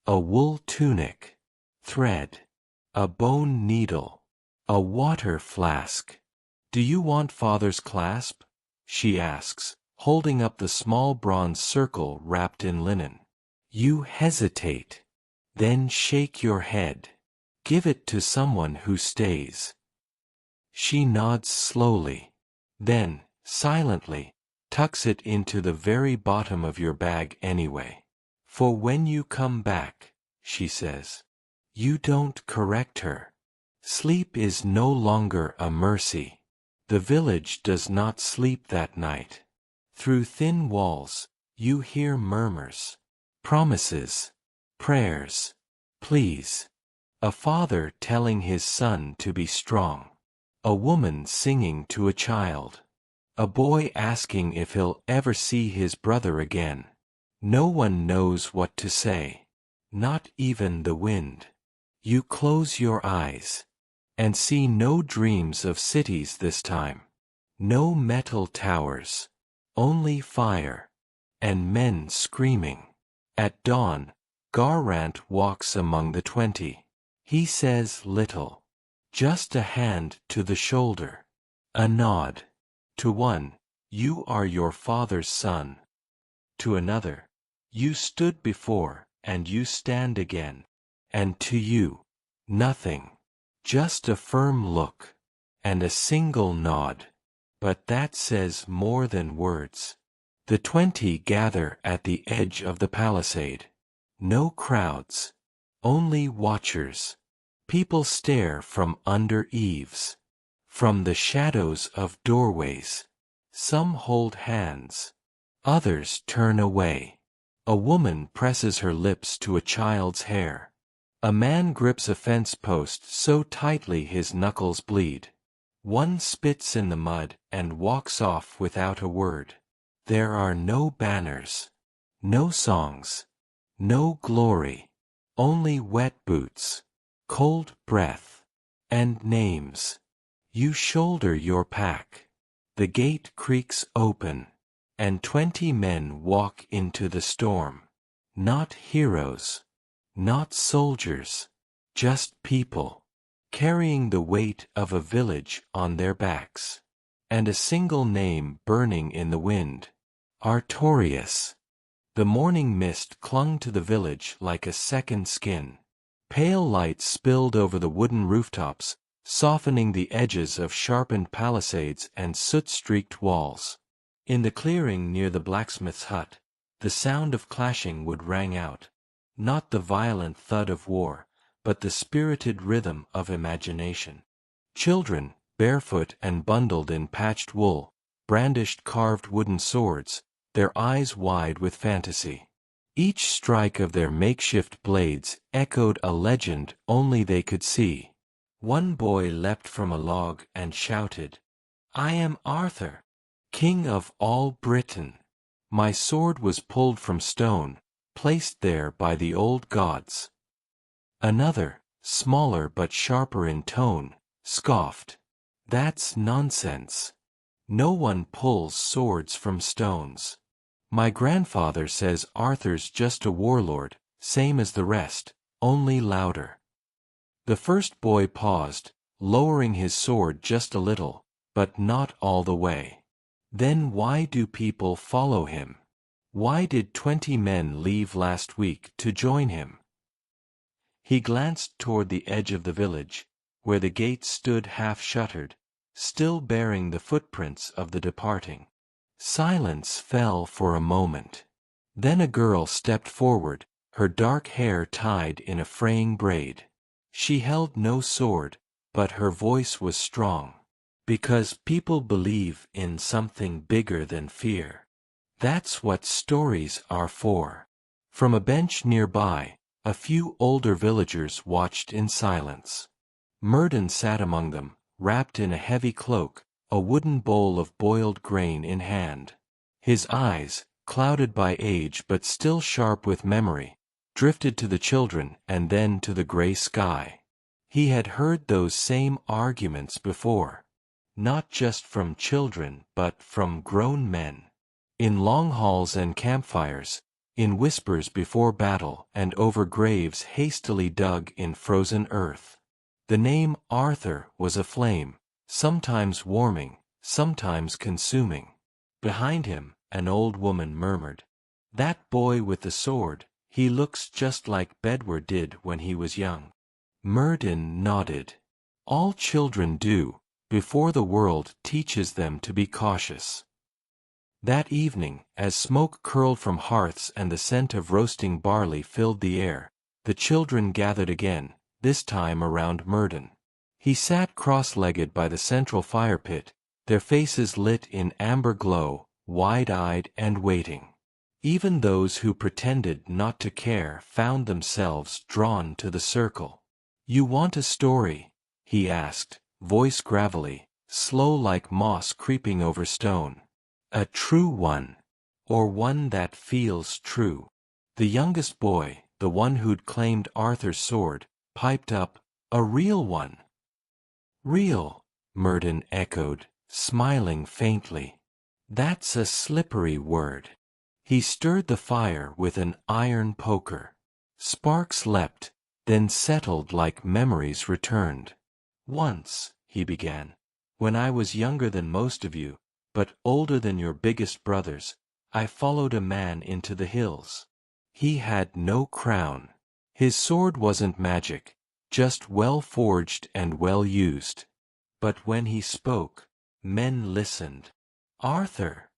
A wool tunic. Thread. A bone needle. A water flask. Do you want father's clasp? She asks, holding up the small bronze circle wrapped in linen. You hesitate. Then shake your head. Give it to someone who stays. She nods slowly. Then, silently, tucks it into the very bottom of your bag anyway. For when you come back, she says. You don't correct her. Sleep is no longer a mercy. The village does not sleep that night. Through thin walls, you hear murmurs, promises, prayers, pleas. A father telling his son to be strong. A woman singing to a child. A boy asking if he'll ever see his brother again. No one knows what to say. Not even the wind. You close your eyes. And see no dreams of cities this time. No metal towers. Only fire. And men screaming. At dawn, Garrant walks among the 20. He says little. Just a hand to the shoulder. A nod. To one, you are your father's son. To another, you stood before, and you stand again. And to you, nothing. Just a firm look. And a single nod. But that says more than words. The 20 gather at the edge of the palisade. No crowds. Only watchers. People stare from under eaves. From the shadows of doorways. Some hold hands. Others turn away. A woman presses her lips to a child's hair. A man grips a fence post so tightly his knuckles bleed. One spits in the mud and walks off without a word. There are no banners. No songs. No glory. Only wet boots. Cold breath. And names. You shoulder your pack. The gate creaks open. And 20 men walk into the storm. Not heroes. Not soldiers. Just people. Carrying the weight of a village on their backs. And a single name burning in the wind. Artorias. The morning mist clung to the village like a second skin. Pale light spilled over the wooden rooftops, softening the edges of sharpened palisades and soot-streaked walls. In the clearing near the blacksmith's hut, the sound of clashing wood rang out. Not the violent thud of war, but the spirited rhythm of imagination. Children, barefoot and bundled in patched wool, brandished carved wooden swords, their eyes wide with fantasy. Each strike of their makeshift blades echoed a legend only they could see. One boy leapt from a log and shouted, "I am Arthur, King of all Britain. My sword was pulled from stone, placed there by the old gods." Another, smaller but sharper in tone, scoffed, "That's nonsense. No one pulls swords from stones. My grandfather says Arthur's just a warlord, same as the rest, only louder." The first boy paused, lowering his sword just a little, but not all the way. Then why do people follow him? Why did 20 men leave last week to join him? He glanced toward the edge of the village, where the gate stood half-shuttered, still bearing the footprints of the departing. Silence fell for a moment. Then a girl stepped forward, her dark hair tied in a fraying braid. She held no sword, but her voice was strong. Because people believe in something bigger than fear. That's what stories are for. From a bench nearby, a few older villagers watched in silence. Murden sat among them, wrapped in a heavy cloak, a wooden bowl of boiled grain in hand. His eyes, clouded by age but still sharp with memory, drifted to the children and then to the gray sky. He had heard those same arguments before. Not just from children but from grown men. In long halls and campfires, in whispers before battle and over graves hastily dug in frozen earth. The name Arthur was aflame, sometimes warming, sometimes consuming. Behind him, an old woman murmured, "That boy with the sword, he looks just like Bedward did when he was young." Murden nodded. All children do, before the world teaches them to be cautious. That evening, as smoke curled from hearths and the scent of roasting barley filled the air, the children gathered again, this time around Murden. He sat cross-legged by the central fire pit, their faces lit in amber glow, wide-eyed and waiting. Even those who pretended not to care found themselves drawn to the circle. "You want a story?" he asked, voice gravelly, slow like moss creeping over stone. "A true one, or one that feels true?" The youngest boy, the one who'd claimed Arthur's sword, piped up, "A real one." "Real," Murden echoed, smiling faintly. "That's a slippery word." He stirred the fire with an iron poker. Sparks leapt, then settled like memories returned. "Once," he began, "when I was younger than most of you, but older than your biggest brothers, I followed a man into the hills. He had no crown. His sword wasn't magic, just well forged and well used. But when he spoke, men listened. 'Arthur!'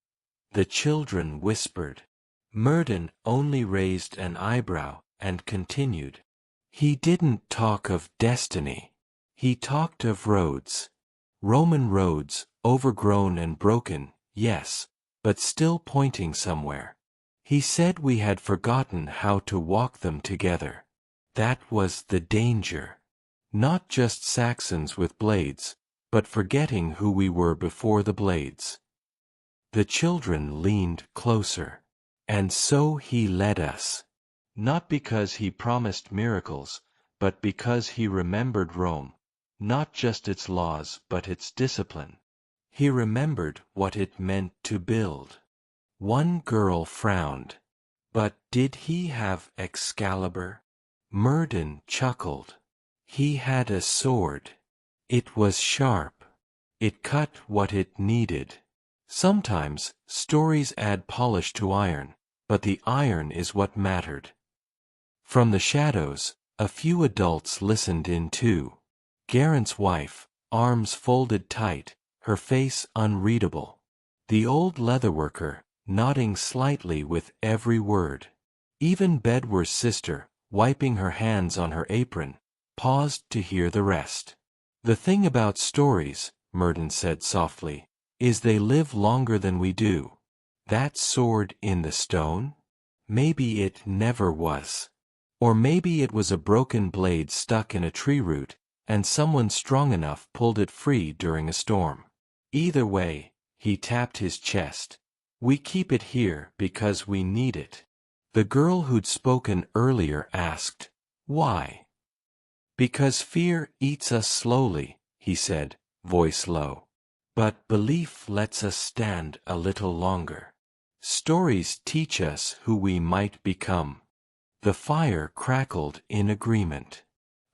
the children whispered. Murden only raised an eyebrow and continued. He didn't talk of destiny. He talked of roads. Roman roads, overgrown and broken, yes, but still pointing somewhere. He said we had forgotten how to walk them together. That was the danger. Not just Saxons with blades, but forgetting who we were before the blades." The children leaned closer. "And so he led us. Not because he promised miracles, but because he remembered Rome, not just its laws but its discipline. He remembered what it meant to build." One girl frowned. "But did he have Excalibur?" Murden chuckled. "He had a sword. It was sharp. It cut what it needed. Sometimes, stories add polish to iron, but the iron is what mattered." From the shadows, a few adults listened in too. Geraint's wife, arms folded tight, her face unreadable. The old leatherworker, nodding slightly with every word. Even Bedwar's sister, wiping her hands on her apron, paused to hear the rest. "The thing about stories," Murden said softly, "is they live longer than we do. That sword in the stone? Maybe it never was. Or maybe it was a broken blade stuck in a tree root, and someone strong enough pulled it free during a storm. Either way," he tapped his chest, "we keep it here because we need it." The girl who'd spoken earlier asked, "Why?" "Because fear eats us slowly," he said, voice low. "But belief lets us stand a little longer. Stories teach us who we might become." The fire crackled in agreement.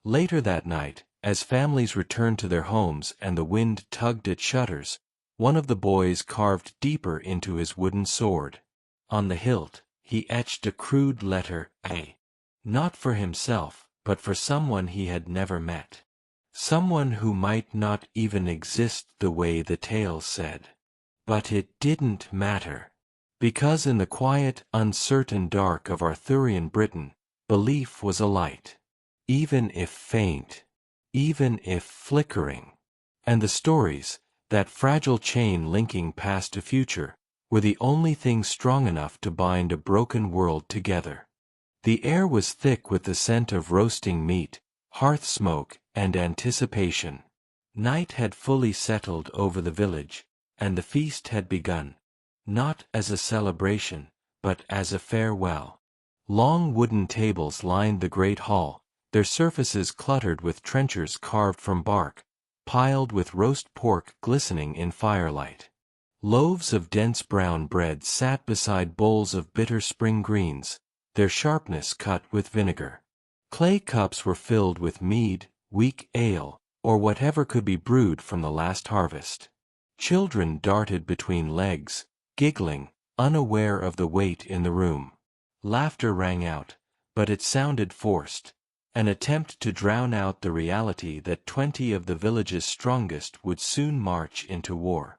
Later that night, as families returned to their homes and the wind tugged at shutters, one of the boys carved deeper into his wooden sword. On the hilt, he etched a crude letter A. Not for himself, but for someone he had never met. Someone who might not even exist the way the tale said. But it didn't matter. Because in the quiet, uncertain dark of Arthurian Britain, belief was a light. Even if faint. Even if flickering. And the stories, that fragile chain linking past to future, were the only things strong enough to bind a broken world together. The air was thick with the scent of roasting meat, hearth smoke, and anticipation. Night had fully settled over the village, and the feast had begun, not as a celebration, but as a farewell. Long wooden tables lined the great hall, their surfaces cluttered with trenchers carved from bark, piled with roast pork glistening in firelight. Loaves of dense brown bread sat beside bowls of bitter spring greens, their sharpness cut with vinegar. Clay cups were filled with mead, weak ale, or whatever could be brewed from the last harvest. Children darted between legs, giggling, unaware of the weight in the room. Laughter rang out, but it sounded forced, an attempt to drown out the reality that 20 of the village's strongest would soon march into war.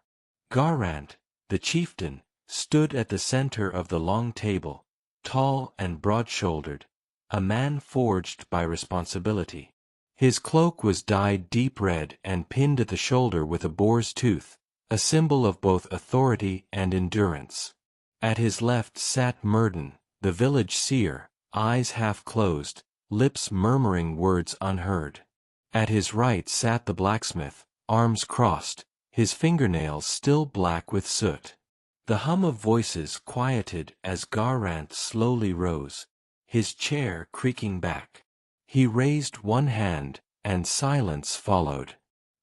Garrant, the chieftain, stood at the center of the long table, tall and broad-shouldered, a man forged by responsibility. His cloak was dyed deep red and pinned at the shoulder with a boar's tooth, a symbol of both authority and endurance. At his left sat Murden, the village seer, eyes half closed, lips murmuring words unheard. At his right sat the blacksmith, arms crossed, his fingernails still black with soot. The hum of voices quieted as Garrant slowly rose, his chair creaking back. He raised one hand, and silence followed.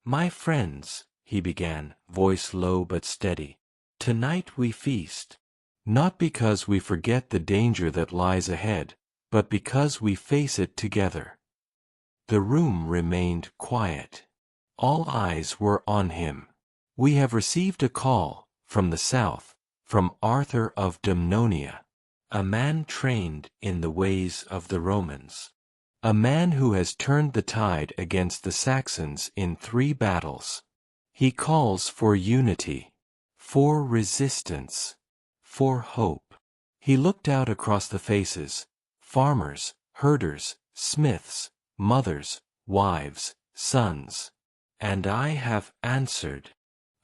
"My friends," he began, voice low but steady, "tonight we feast. Not because we forget the danger that lies ahead, but because we face it together." The room remained quiet. All eyes were on him. "We have received a call, from the south, from Arthur of Dumnonia, a man trained in the ways of the Romans. A man who has turned the tide against the Saxons in 3 battles. He calls for unity, for resistance, for hope." He looked out across the faces, farmers, herders, smiths, mothers, wives, sons. "And I have answered."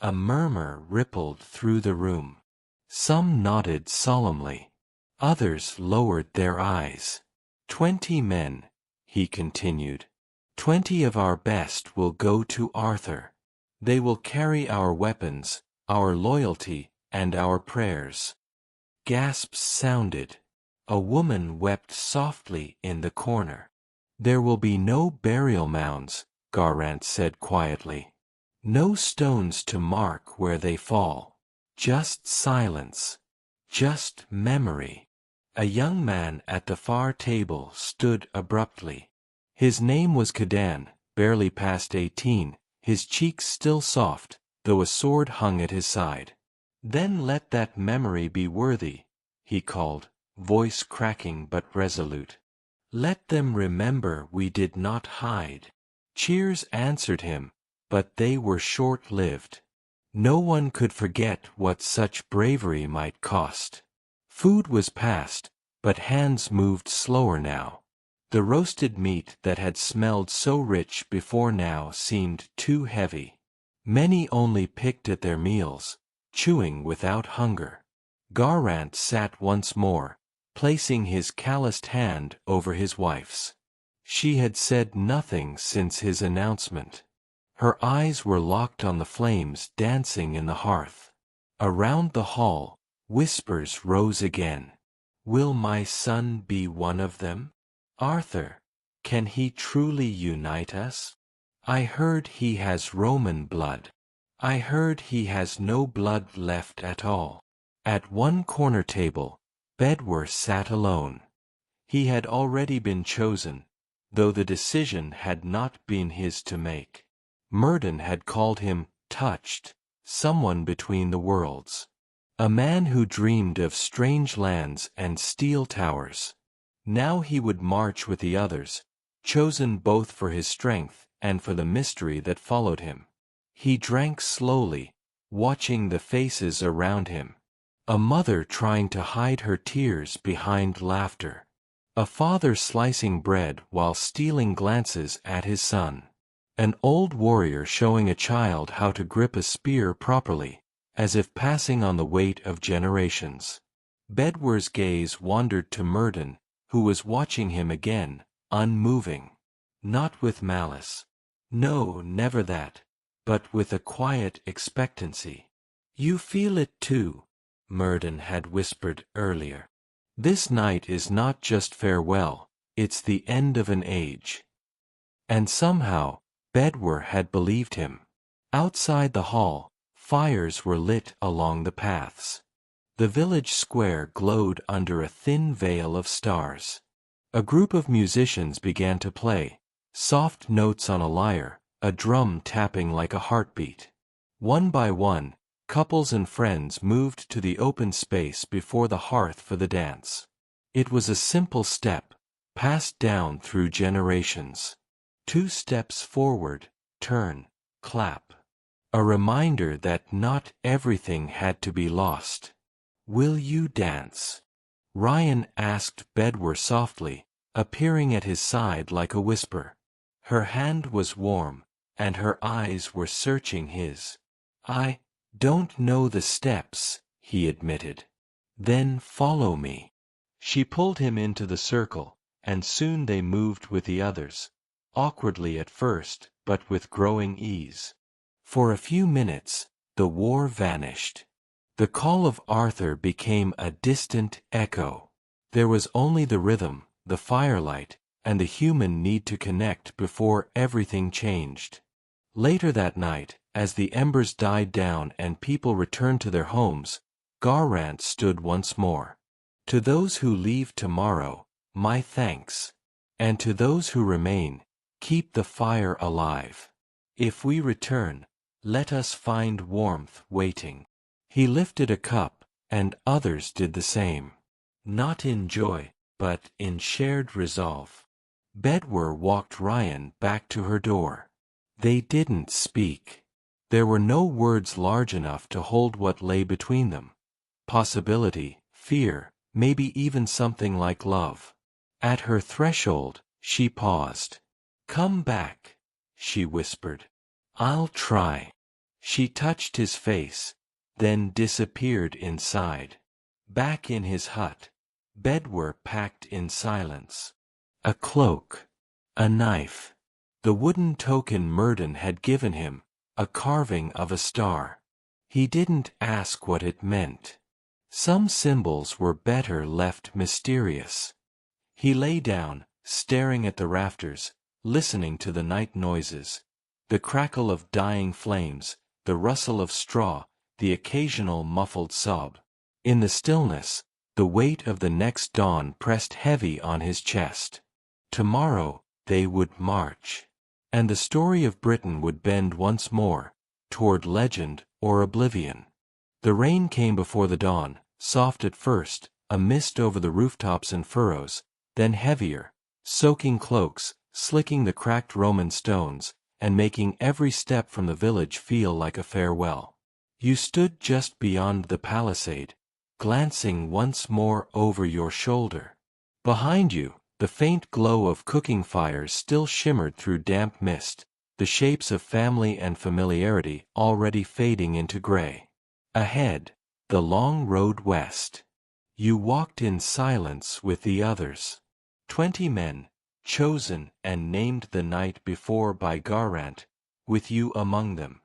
A murmur rippled through the room. Some nodded solemnly. Others lowered their eyes. 20 men, he continued. 20 of our best will go to Arthur. They will carry our weapons, our loyalty, and our prayers. Gasps sounded. A woman wept softly in the corner. "There will be no burial mounds," Garrant said quietly. "No stones to mark where they fall. Just silence. Just memory." A young man at the far table stood abruptly. His name was Cadan, barely past 18, his cheeks still soft, though a sword hung at his side. "Then let that memory be worthy," he called, voice cracking but resolute. "Let them remember we did not hide." Cheers answered him, but they were short-lived. No one could forget what such bravery might cost. Food was passed, but hands moved slower now. The roasted meat that had smelled so rich before now seemed too heavy. Many only picked at their meals, chewing without hunger. Garrant sat once more, placing his calloused hand over his wife's. She had said nothing since his announcement. Her eyes were locked on the flames dancing in the hearth. Around the hall, whispers rose again. "Will my son be one of them? Arthur, can he truly unite us? I heard he has Roman blood. I heard he has no blood left at all." At one corner table, Bedwyr sat alone. He had already been chosen, though the decision had not been his to make. Murden had called him touched, someone between the worlds. A man who dreamed of strange lands and steel towers. Now he would march with the others, chosen both for his strength and for the mystery that followed him. He drank slowly, watching the faces around him. A mother trying to hide her tears behind laughter. A father slicing bread while stealing glances at his son. An old warrior showing a child how to grip a spear properly, as if passing on the weight of generations. Bedwyr's gaze wandered to Myrddin, who was watching him again, unmoving. Not with malice. No, never that. But with a quiet expectancy. "You feel it too," Myrddin had whispered earlier. "This night is not just farewell, it's the end of an age." And somehow, Bedwyr had believed him. Outside the hall, fires were lit along the paths. The village square glowed under a thin veil of stars. A group of musicians began to play, soft notes on a lyre, a drum tapping like a heartbeat. One by one, couples and friends moved to the open space before the hearth for the dance. It was a simple step, passed down through generations. 2 steps forward, turn, clap. A reminder that not everything had to be lost. "Will you dance?" Ryan asked Bedwyr softly, appearing at his side like a whisper. Her hand was warm, and her eyes were searching his. "I don't know the steps," he admitted. "Then follow me." She pulled him into the circle, and soon they moved with the others. Awkwardly at first, but with growing ease. For a few minutes, the war vanished. The call of Arthur became a distant echo. There was only the rhythm, the firelight, and the human need to connect before everything changed. Later that night, as the embers died down and people returned to their homes, Garant stood once more. "To those who leave tomorrow, my thanks. And to those who remain, keep the fire alive. If we return, let us find warmth waiting." He lifted a cup, and others did the same. Not in joy, but in shared resolve. Bedwyr walked Ryan back to her door. They didn't speak. There were no words large enough to hold what lay between them. Possibility, fear, maybe even something like love. At her threshold, she paused. "Come back," she whispered. "I'll try." She touched his face, then disappeared inside. Back in his hut, Bedwyr packed in silence. A cloak. A knife. The wooden token Myrddin had given him, a carving of a star. He didn't ask what it meant. Some symbols were better left mysterious. He lay down, staring at the rafters, listening to the night noises. The crackle of dying flames, the rustle of straw, the occasional muffled sob. In the stillness, the weight of the next dawn pressed heavy on his chest. Tomorrow, they would march. And the story of Britain would bend once more, toward legend or oblivion. The rain came before the dawn, soft at first, a mist over the rooftops and furrows, then heavier, soaking cloaks, slicking the cracked Roman stones, and making every step from the village feel like a farewell. You stood just beyond the palisade, glancing once more over your shoulder. Behind you, the faint glow of cooking fires still shimmered through damp mist, the shapes of family and familiarity already fading into gray. Ahead, the long road west. You walked in silence with the others. 20 men, chosen and named the night before by Garant, with you among them.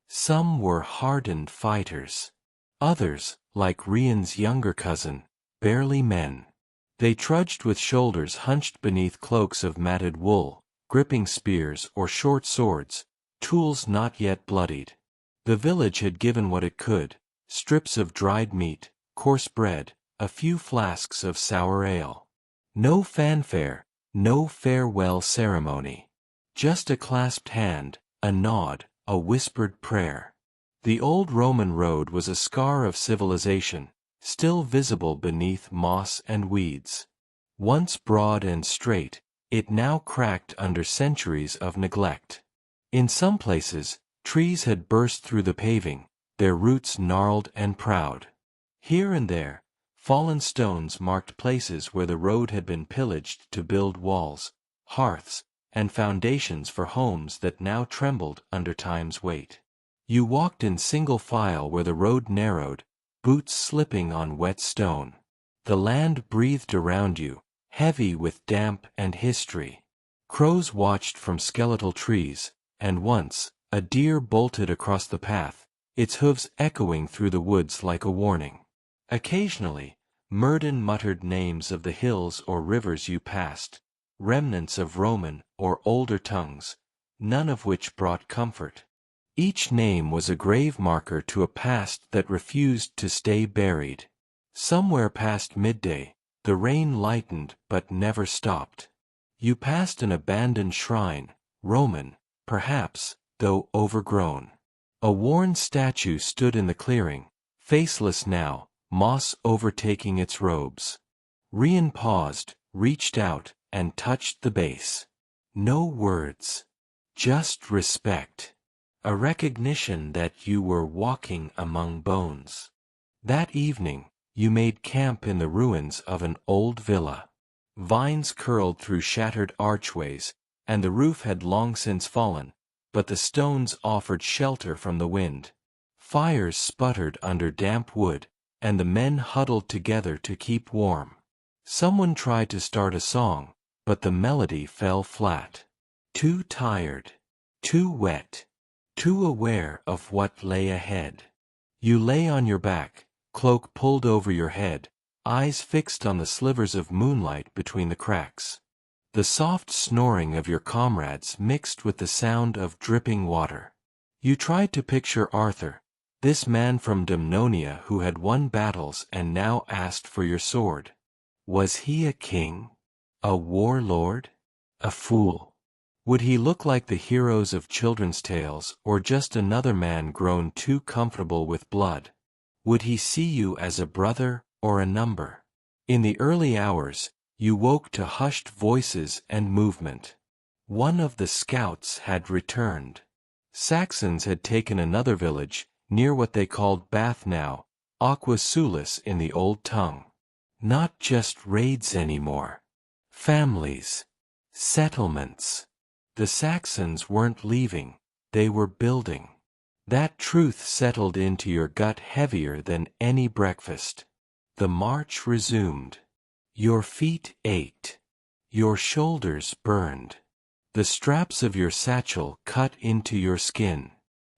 Some were hardened fighters. Others, like Rian's younger cousin, barely men. They trudged with shoulders hunched beneath cloaks of matted wool, gripping spears or short swords, tools not yet bloodied. The village had given what it could, strips of dried meat, coarse bread, a few flasks of sour ale. No fanfare, no farewell ceremony. Just a clasped hand, a nod, a whispered prayer. The old Roman road was a scar of civilization, still visible beneath moss and weeds. Once broad and straight, It now cracked under centuries of neglect. In some places, trees had burst through the paving, their roots gnarled and proud. Here and there, fallen stones marked places where the road had been pillaged to build walls, hearths, and foundations for homes that now trembled under time's weight. You walked in single file where the road narrowed, boots slipping on wet stone. The land breathed around you, heavy with damp and history. Crows watched from skeletal trees, and once, a deer bolted across the path, its hooves echoing through the woods like a warning. Occasionally, Murden muttered names of the hills or rivers you passed, remnants of Roman or older tongues, none of which brought comfort. Each name was a grave marker to a past that refused to stay buried. Somewhere past midday, the rain lightened but never stopped. You passed an abandoned shrine, Roman, perhaps, though overgrown. A worn statue stood in the clearing, faceless now, moss overtaking its robes. Rian paused, reached out, and touched the base. No words. Just respect. A recognition that you were walking among bones. That evening, you made camp in the ruins of an old villa. Vines curled through shattered archways, and the roof had long since fallen, but the stones offered shelter from the wind. Fires sputtered under damp wood, and the men huddled together to keep warm. Someone tried to start a song, but the melody fell flat. Too tired. Too wet. Too aware of what lay ahead. You lay on your back, cloak pulled over your head, eyes fixed on the slivers of moonlight between the cracks. The soft snoring of your comrades mixed with the sound of dripping water. You tried to picture Arthur, this man from Dumnonia who had won battles and now asked for your sword. Was he a king? A warlord? A fool? Would he look like the heroes of children's tales or just another man grown too comfortable with blood? Would he see you as a brother or a number? In the early hours, you woke to hushed voices and movement. One of the scouts had returned. Saxons had taken another village, near what they called Bath now, Aqua Sulis in the old tongue. Not just raids anymore. Families. Settlements. The Saxons weren't leaving, they were building. That truth settled into your gut heavier than any breakfast. The march resumed. Your feet ached. Your shoulders burned. The straps of your satchel cut into your skin.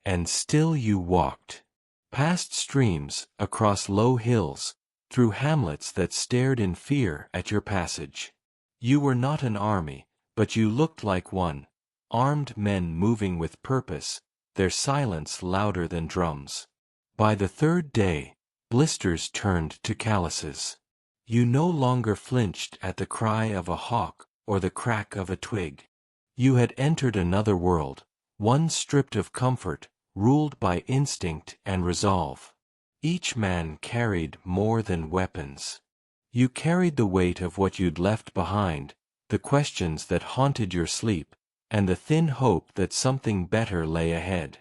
And still you walked. Past streams, across low hills, through hamlets that stared in fear at your passage. You were not an army, but you looked like one, armed men moving with purpose, their silence louder than drums. By the third day, blisters turned to calluses. You no longer flinched at the cry of a hawk or the crack of a twig. You had entered another world, one stripped of comfort, ruled by instinct and resolve. Each man carried more than weapons. You carried the weight of what you'd left behind, the questions that haunted your sleep, and the thin hope that something better lay ahead.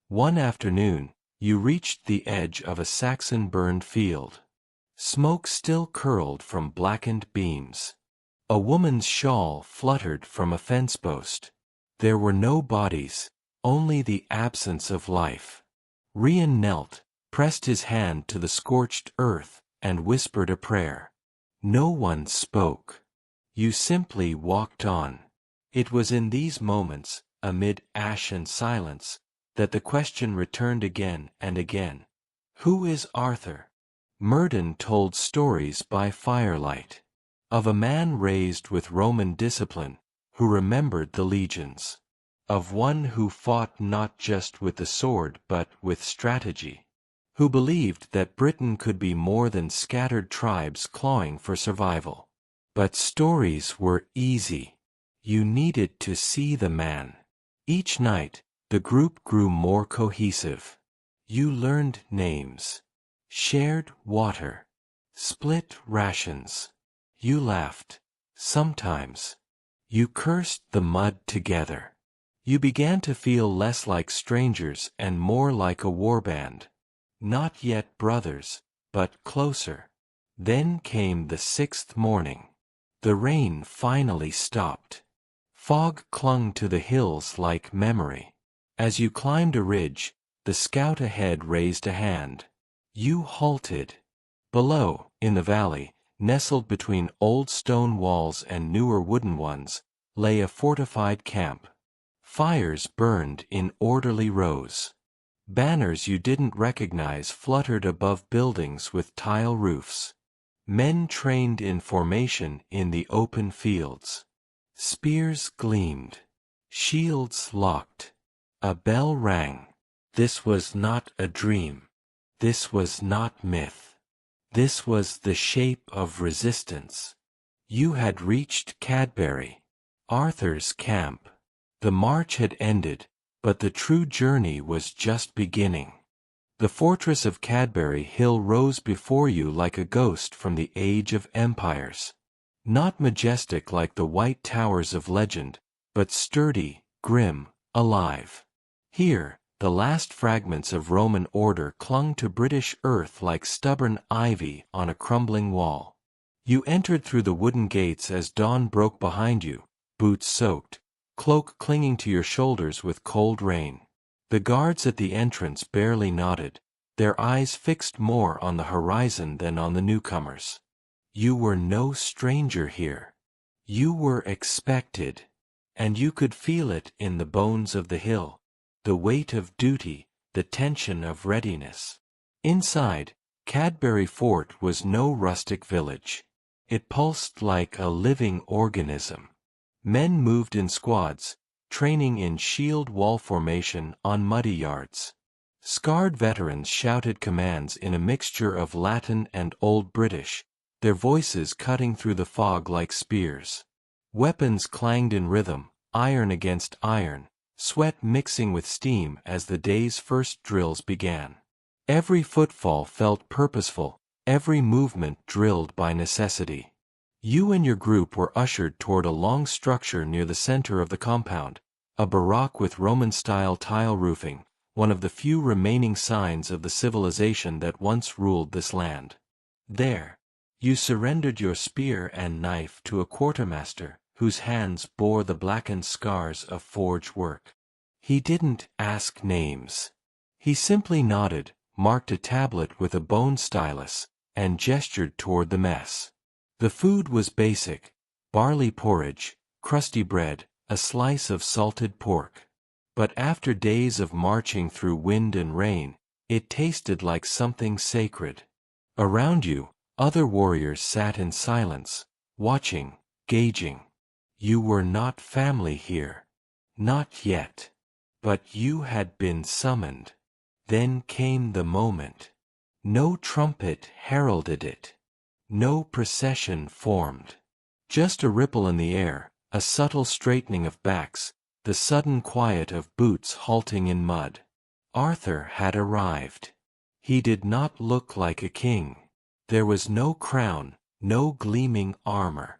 One afternoon, you reached the edge of a Saxon-burned field. Smoke still curled from blackened beams. A woman's shawl fluttered from a fence post. There were no bodies, only the absence of life. Rian knelt, pressed his hand to the scorched earth, and whispered a prayer. No one spoke. You simply walked on. It was in these moments, amid ash and silence, that the question returned again and again. Who is Arthur? Murden told stories by firelight. Of a man raised with Roman discipline, who remembered the legions. Of one who fought not just with the sword but with strategy. Who believed that Britain could be more than scattered tribes clawing for survival. But stories were easy. You needed to see the man. Each night, the group grew more cohesive. You learned names. Shared water. Split rations. You laughed. Sometimes. You cursed the mud together. You began to feel less like strangers and more like a warband. Not yet brothers, but closer. Then came the 6th morning. The rain finally stopped. Fog clung to the hills like memory. As you climbed a ridge, the scout ahead raised a hand. You halted. Below, in the valley, nestled between old stone walls and newer wooden ones, lay a fortified camp. Fires burned in orderly rows. Banners you didn't recognize fluttered above buildings with tile roofs. Men trained in formation in the open fields. Spears gleamed. Shields locked. A bell rang. This was not a dream. This was not myth. This was the shape of resistance. You had reached Cadbury, Arthur's camp. The march had ended, but the true journey was just beginning. The fortress of Cadbury Hill rose before you like a ghost from the age of empires. Not majestic like the white towers of legend, but sturdy, grim, alive. Here, the last fragments of Roman order clung to British earth like stubborn ivy on a crumbling wall. You entered through the wooden gates as dawn broke behind you, boots soaked, cloak clinging to your shoulders with cold rain. The guards at the entrance barely nodded, their eyes fixed more on the horizon than on the newcomers. You were no stranger here. You were expected. And you could feel it in the bones of the hill, the weight of duty, the tension of readiness. Inside, Cadbury Fort was no rustic village. It pulsed like a living organism. Men moved in squads, training in shield wall formation on muddy yards. Scarred veterans shouted commands in a mixture of Latin and Old British, their voices cutting through the fog like spears. Weapons clanged in rhythm, iron against iron, sweat mixing with steam as the day's first drills began. Every footfall felt purposeful, every movement drilled by necessity. You and your group were ushered toward a long structure near the center of the compound, a baraque with Roman-style tile roofing, one of the few remaining signs of the civilization that once ruled this land. There, you surrendered your spear and knife to a quartermaster, whose hands bore the blackened scars of forge work. He didn't ask names. He simply nodded, marked a tablet with a bone stylus, and gestured toward the mess. The food was basic: barley porridge, crusty bread, a slice of salted pork. But after days of marching through wind and rain, it tasted like something sacred. Around you, other warriors sat in silence, watching, gauging. You were not family here. Not yet. But you had been summoned. Then came the moment. No trumpet heralded it. No procession formed. Just a ripple in the air, a subtle straightening of backs, the sudden quiet of boots halting in mud. Arthur had arrived. He did not look like a king. There was no crown, no gleaming armor.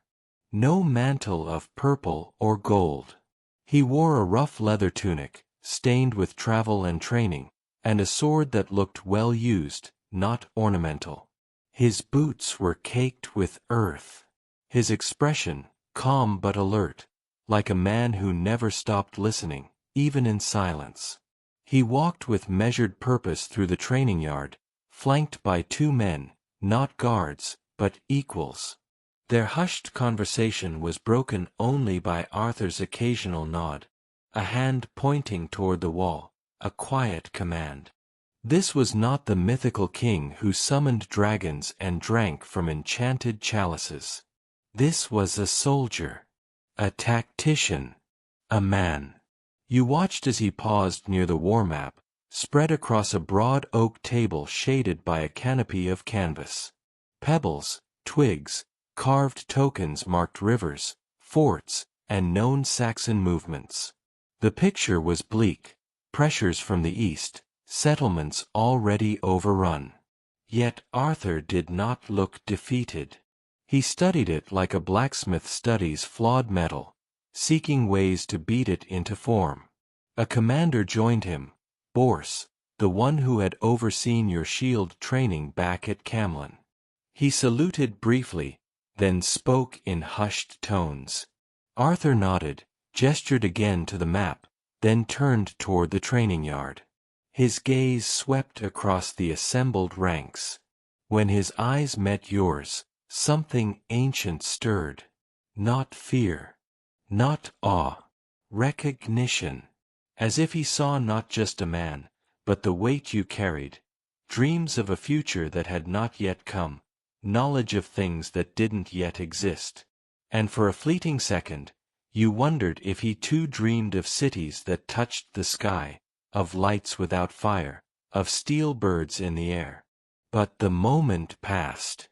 No mantle of purple or gold. He wore a rough leather tunic, stained with travel and training, and a sword that looked well used, not ornamental. His boots were caked with earth. His expression, calm but alert, like a man who never stopped listening, even in silence. He walked with measured purpose through the training yard, flanked by 2 men, not guards, but equals. Their hushed conversation was broken only by Arthur's occasional nod, a hand pointing toward the wall, a quiet command. This was not the mythical king who summoned dragons and drank from enchanted chalices. This was a soldier, a tactician, a man. You watched as he paused near the war map, spread across a broad oak table shaded by a canopy of canvas. Pebbles, twigs, carved tokens marked rivers, forts, and known Saxon movements. The picture was bleak: pressures from the east, settlements already overrun. Yet Arthur did not look defeated. He studied it like a blacksmith studies flawed metal, seeking ways to beat it into form. A commander joined him, Bors, the one who had overseen your shield training back at Caveman. He saluted briefly, then spoke in hushed tones. Arthur nodded, gestured again to the map, then turned toward the training yard. His gaze swept across the assembled ranks. When his eyes met yours, something ancient stirred. Not fear. Not awe. Recognition. As if he saw not just a man, but the weight you carried. Dreams of a future that had not yet come. Knowledge of things that didn't yet exist. And for a fleeting second, you wondered if he too dreamed of cities that touched the sky, of lights without fire, of steel birds in the air. But the moment passed.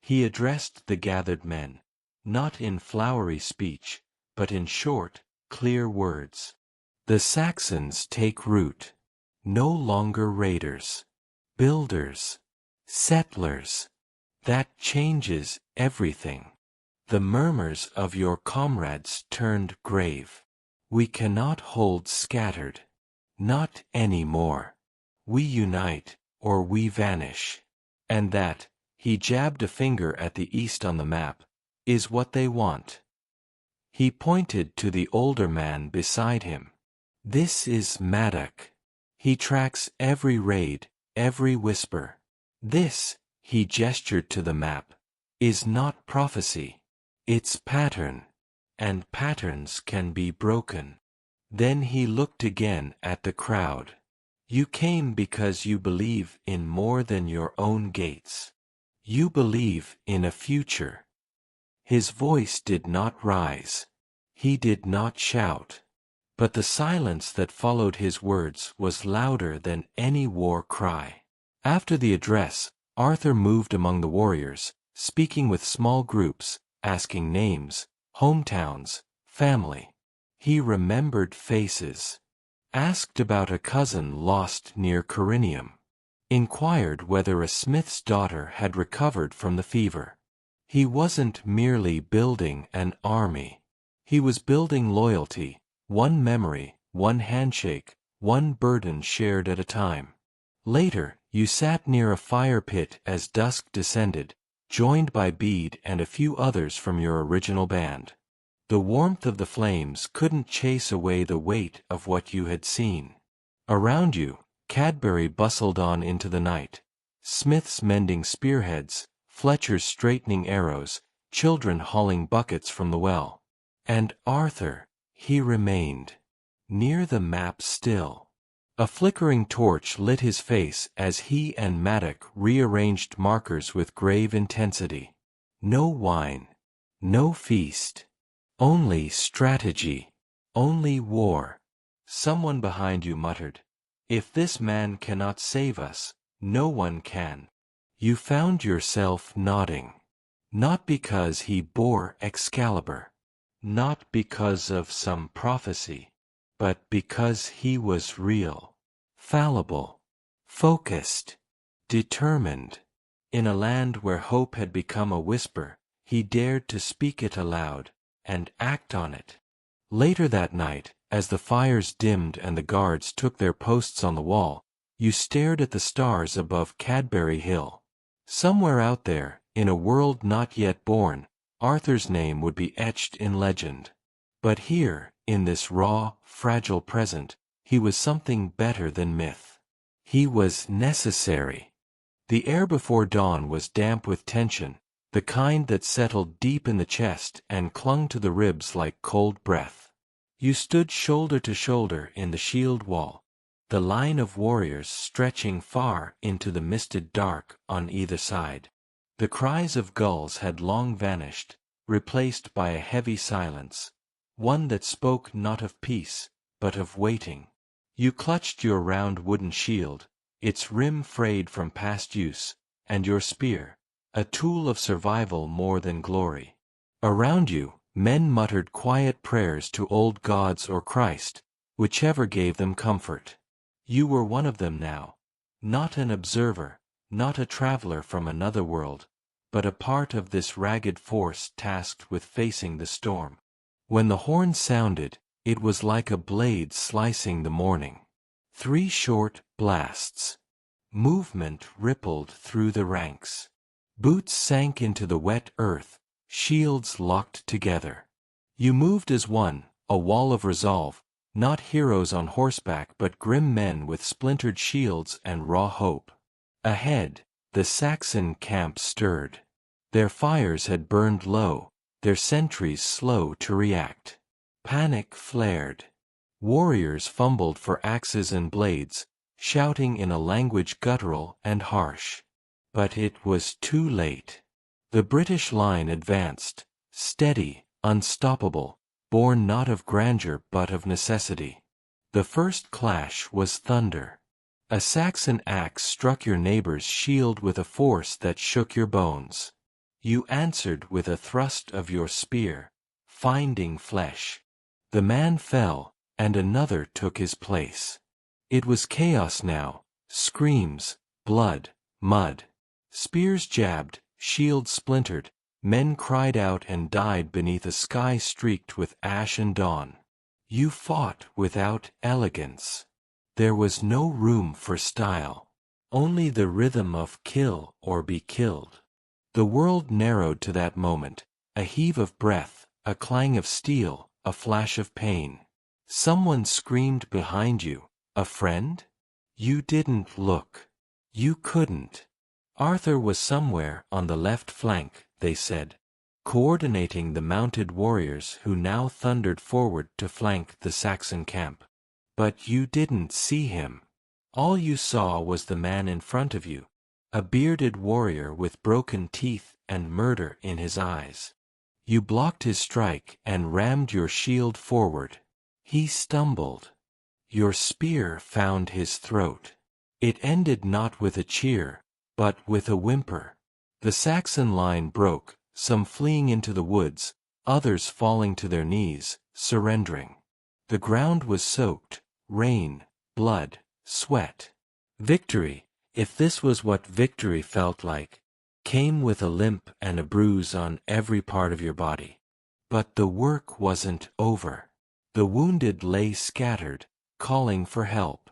He addressed the gathered men, not in flowery speech, but in short, clear words. The Saxons take root. No longer raiders. Builders. Settlers. That changes everything. The murmurs of your comrades turned grave. We cannot hold scattered. Not anymore. We unite, or we vanish. And that, he jabbed a finger at the east on the map, is what they want. He pointed to the older man beside him. This is Maddock. He tracks every raid, every whisper. This, he gestured to the map, is not prophecy. It's pattern. And patterns can be broken. Then he looked again at the crowd. You came because you believe in more than your own gates. You believe in a future. His voice did not rise. He did not shout. But the silence that followed his words was louder than any war cry. After the address, Arthur moved among the warriors, speaking with small groups, asking names, hometowns, family. He remembered faces. Asked about a cousin lost near Corinium. Inquired whether a smith's daughter had recovered from the fever. He wasn't merely building an army. He was building loyalty, one memory, one handshake, one burden shared at a time. Later, you sat near a fire pit as dusk descended, joined by Bede and a few others from your original band. The warmth of the flames couldn't chase away the weight of what you had seen. Around you, Cadbury bustled on into the night. Smiths mending spearheads, Fletchers straightening arrows, children hauling buckets from the well. And Arthur, he remained. Near the map still. A flickering torch lit his face as he and Maddock rearranged markers with grave intensity. No wine. No feast. Only strategy. Only war. Someone behind you muttered, "If this man cannot save us, no one can." You found yourself nodding. Not because he bore Excalibur. Not because of some prophecy. But because he was real. Fallible. Focused. Determined. In a land where hope had become a whisper, he dared to speak it aloud, and act on it. Later that night, as the fires dimmed and the guards took their posts on the wall, you stared at the stars above Cadbury Hill. Somewhere out there, in a world not yet born, Arthur's name would be etched in legend. But here, in this raw, fragile present, he was something better than myth. He was necessary. The air before dawn was damp with tension, the kind that settled deep in the chest and clung to the ribs like cold breath. You stood shoulder to shoulder in the shield wall, the line of warriors stretching far into the misted dark on either side. The cries of gulls had long vanished, replaced by a heavy silence, one that spoke not of peace, but of waiting. You clutched your round wooden shield, its rim frayed from past use, and your spear, a tool of survival more than glory. Around you, men muttered quiet prayers to old gods or Christ, whichever gave them comfort. You were one of them now, not an observer, not a traveler from another world, but a part of this ragged force tasked with facing the storm. When the horn sounded, it was like a blade slicing the morning. 3 short blasts. Movement rippled through the ranks. Boots sank into the wet earth, shields locked together. You moved as one, a wall of resolve, not heroes on horseback but grim men with splintered shields and raw hope. Ahead, the Saxon camp stirred. Their fires had burned low, their sentries slow to react. Panic flared. Warriors fumbled for axes and blades, shouting in a language guttural and harsh. But it was too late. The British line advanced, steady, unstoppable, born not of grandeur but of necessity. The first clash was thunder. A Saxon axe struck your neighbor's shield with a force that shook your bones. You answered with a thrust of your spear, finding flesh. The man fell, and another took his place. It was chaos now, screams, blood, mud. Spears jabbed, shields splintered, men cried out and died beneath a sky streaked with ash and dawn. You fought without elegance. There was no room for style. Only the rhythm of kill or be killed. The world narrowed to that moment, a heave of breath, a clang of steel, a flash of pain. Someone screamed behind you, a friend? You didn't look. You couldn't. Arthur was somewhere on the left flank, they said, coordinating the mounted warriors who now thundered forward to flank the Saxon camp. But you didn't see him. All you saw was the man in front of you, a bearded warrior with broken teeth and murder in his eyes. You blocked his strike and rammed your shield forward. He stumbled. Your spear found his throat. It ended not with a cheer, but with a whimper. The Saxon line broke, some fleeing into the woods, others falling to their knees, surrendering. The ground was soaked, rain, blood, sweat. Victory, if this was what victory felt like, came with a limp and a bruise on every part of your body. But the work wasn't over. The wounded lay scattered, calling for help.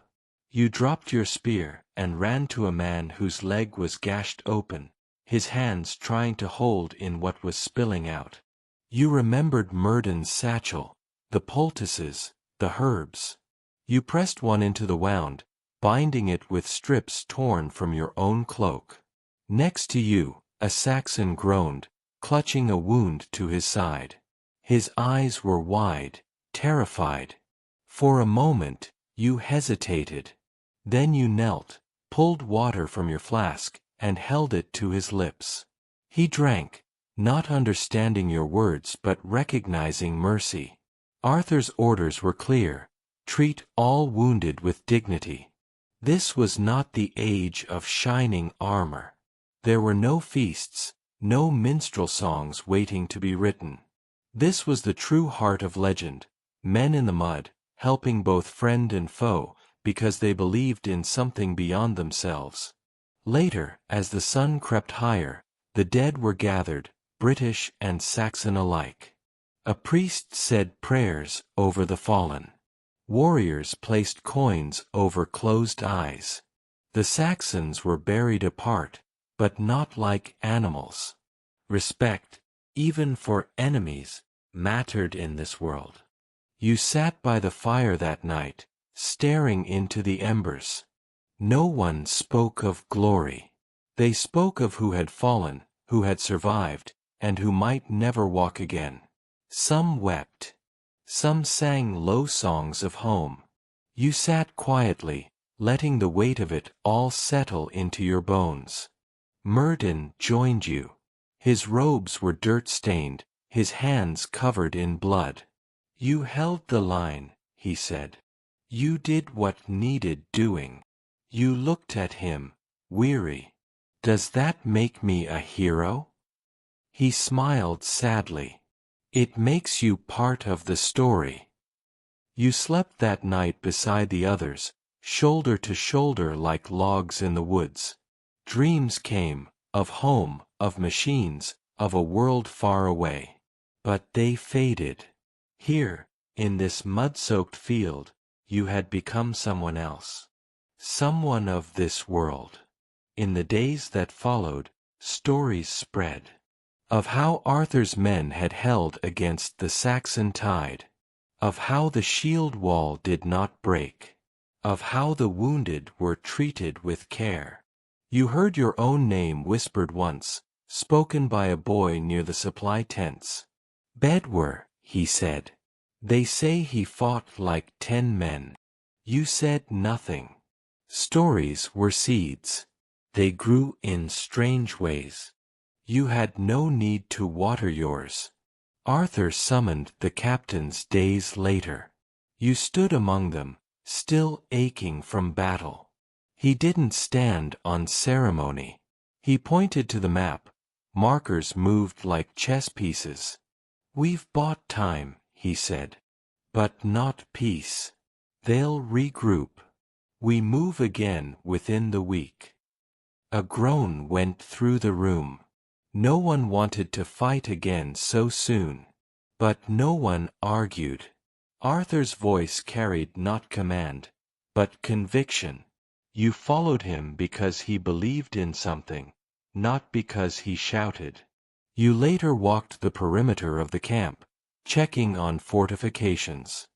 You dropped your spear and ran to a man whose leg was gashed open, his hands trying to hold in what was spilling out. You remembered Murden's satchel, the poultices, the herbs. You pressed one into the wound, binding it with strips torn from your own cloak. Next to you, a Saxon groaned, clutching a wound to his side. His eyes were wide, terrified. For a moment, you hesitated. Then you knelt, pulled water from your flask, and held it to his lips. He drank, not understanding your words but recognizing mercy. Arthur's orders were clear: treat all wounded with dignity. This was not the age of shining armor. There were no feasts, no minstrel songs waiting to be written. This was the true heart of legend, men in the mud, helping both friend and foe, because they believed in something beyond themselves. Later, as the sun crept higher, the dead were gathered, British and Saxon alike. A priest said prayers over the fallen. Warriors placed coins over closed eyes. The Saxons were buried apart, but not like animals. Respect, even for enemies, mattered in this world. You sat by the fire that night, staring into the embers. No one spoke of glory. They spoke of who had fallen, who had survived, and who might never walk again. Some wept. Some sang low songs of home. You sat quietly, letting the weight of it all settle into your bones. Murden joined you. His robes were dirt-stained, his hands covered in blood. You held the line, he said. You did what needed doing. You looked at him, weary. Does that make me a hero? He smiled sadly. It makes you part of the story. You slept that night beside the others, shoulder to shoulder like logs in the woods. Dreams came, of home, of machines, of a world far away. But they faded. Here, in this mud-soaked field, you had become someone else. Someone of this world. In the days that followed, stories spread of how Arthur's men had held against the Saxon tide, of how the shield wall did not break, of how the wounded were treated with care. You heard your own name whispered once, spoken by a boy near the supply tents. Bedwer, he said. They say he fought like 10 men. You said nothing. Stories were seeds. They grew in strange ways. You had no need to water yours. Arthur summoned the captains days later. You stood among them, still aching from battle. He didn't stand on ceremony. He pointed to the map. Markers moved like chess pieces. We've bought time, he said. But not peace. They'll regroup. We move again within the week. A groan went through the room. No one wanted to fight again so soon. But no one argued. Arthur's voice carried not command, but conviction. You followed him because he believed in something, not because he shouted. You later walked the perimeter of the camp, checking on fortifications.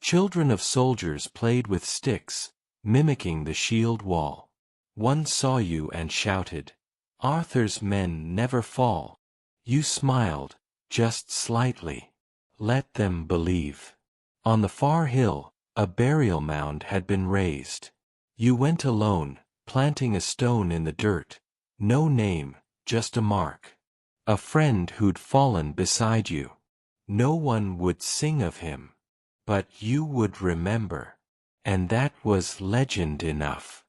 Children of soldiers played with sticks, mimicking the shield wall. One saw you and shouted, "Arthur's men never fall." You smiled, just slightly. Let them believe. On the far hill, a burial mound had been raised. You went alone, planting a stone in the dirt. No name, just a mark. A friend who'd fallen beside you. No one would sing of him. But you would remember. And that was legend enough.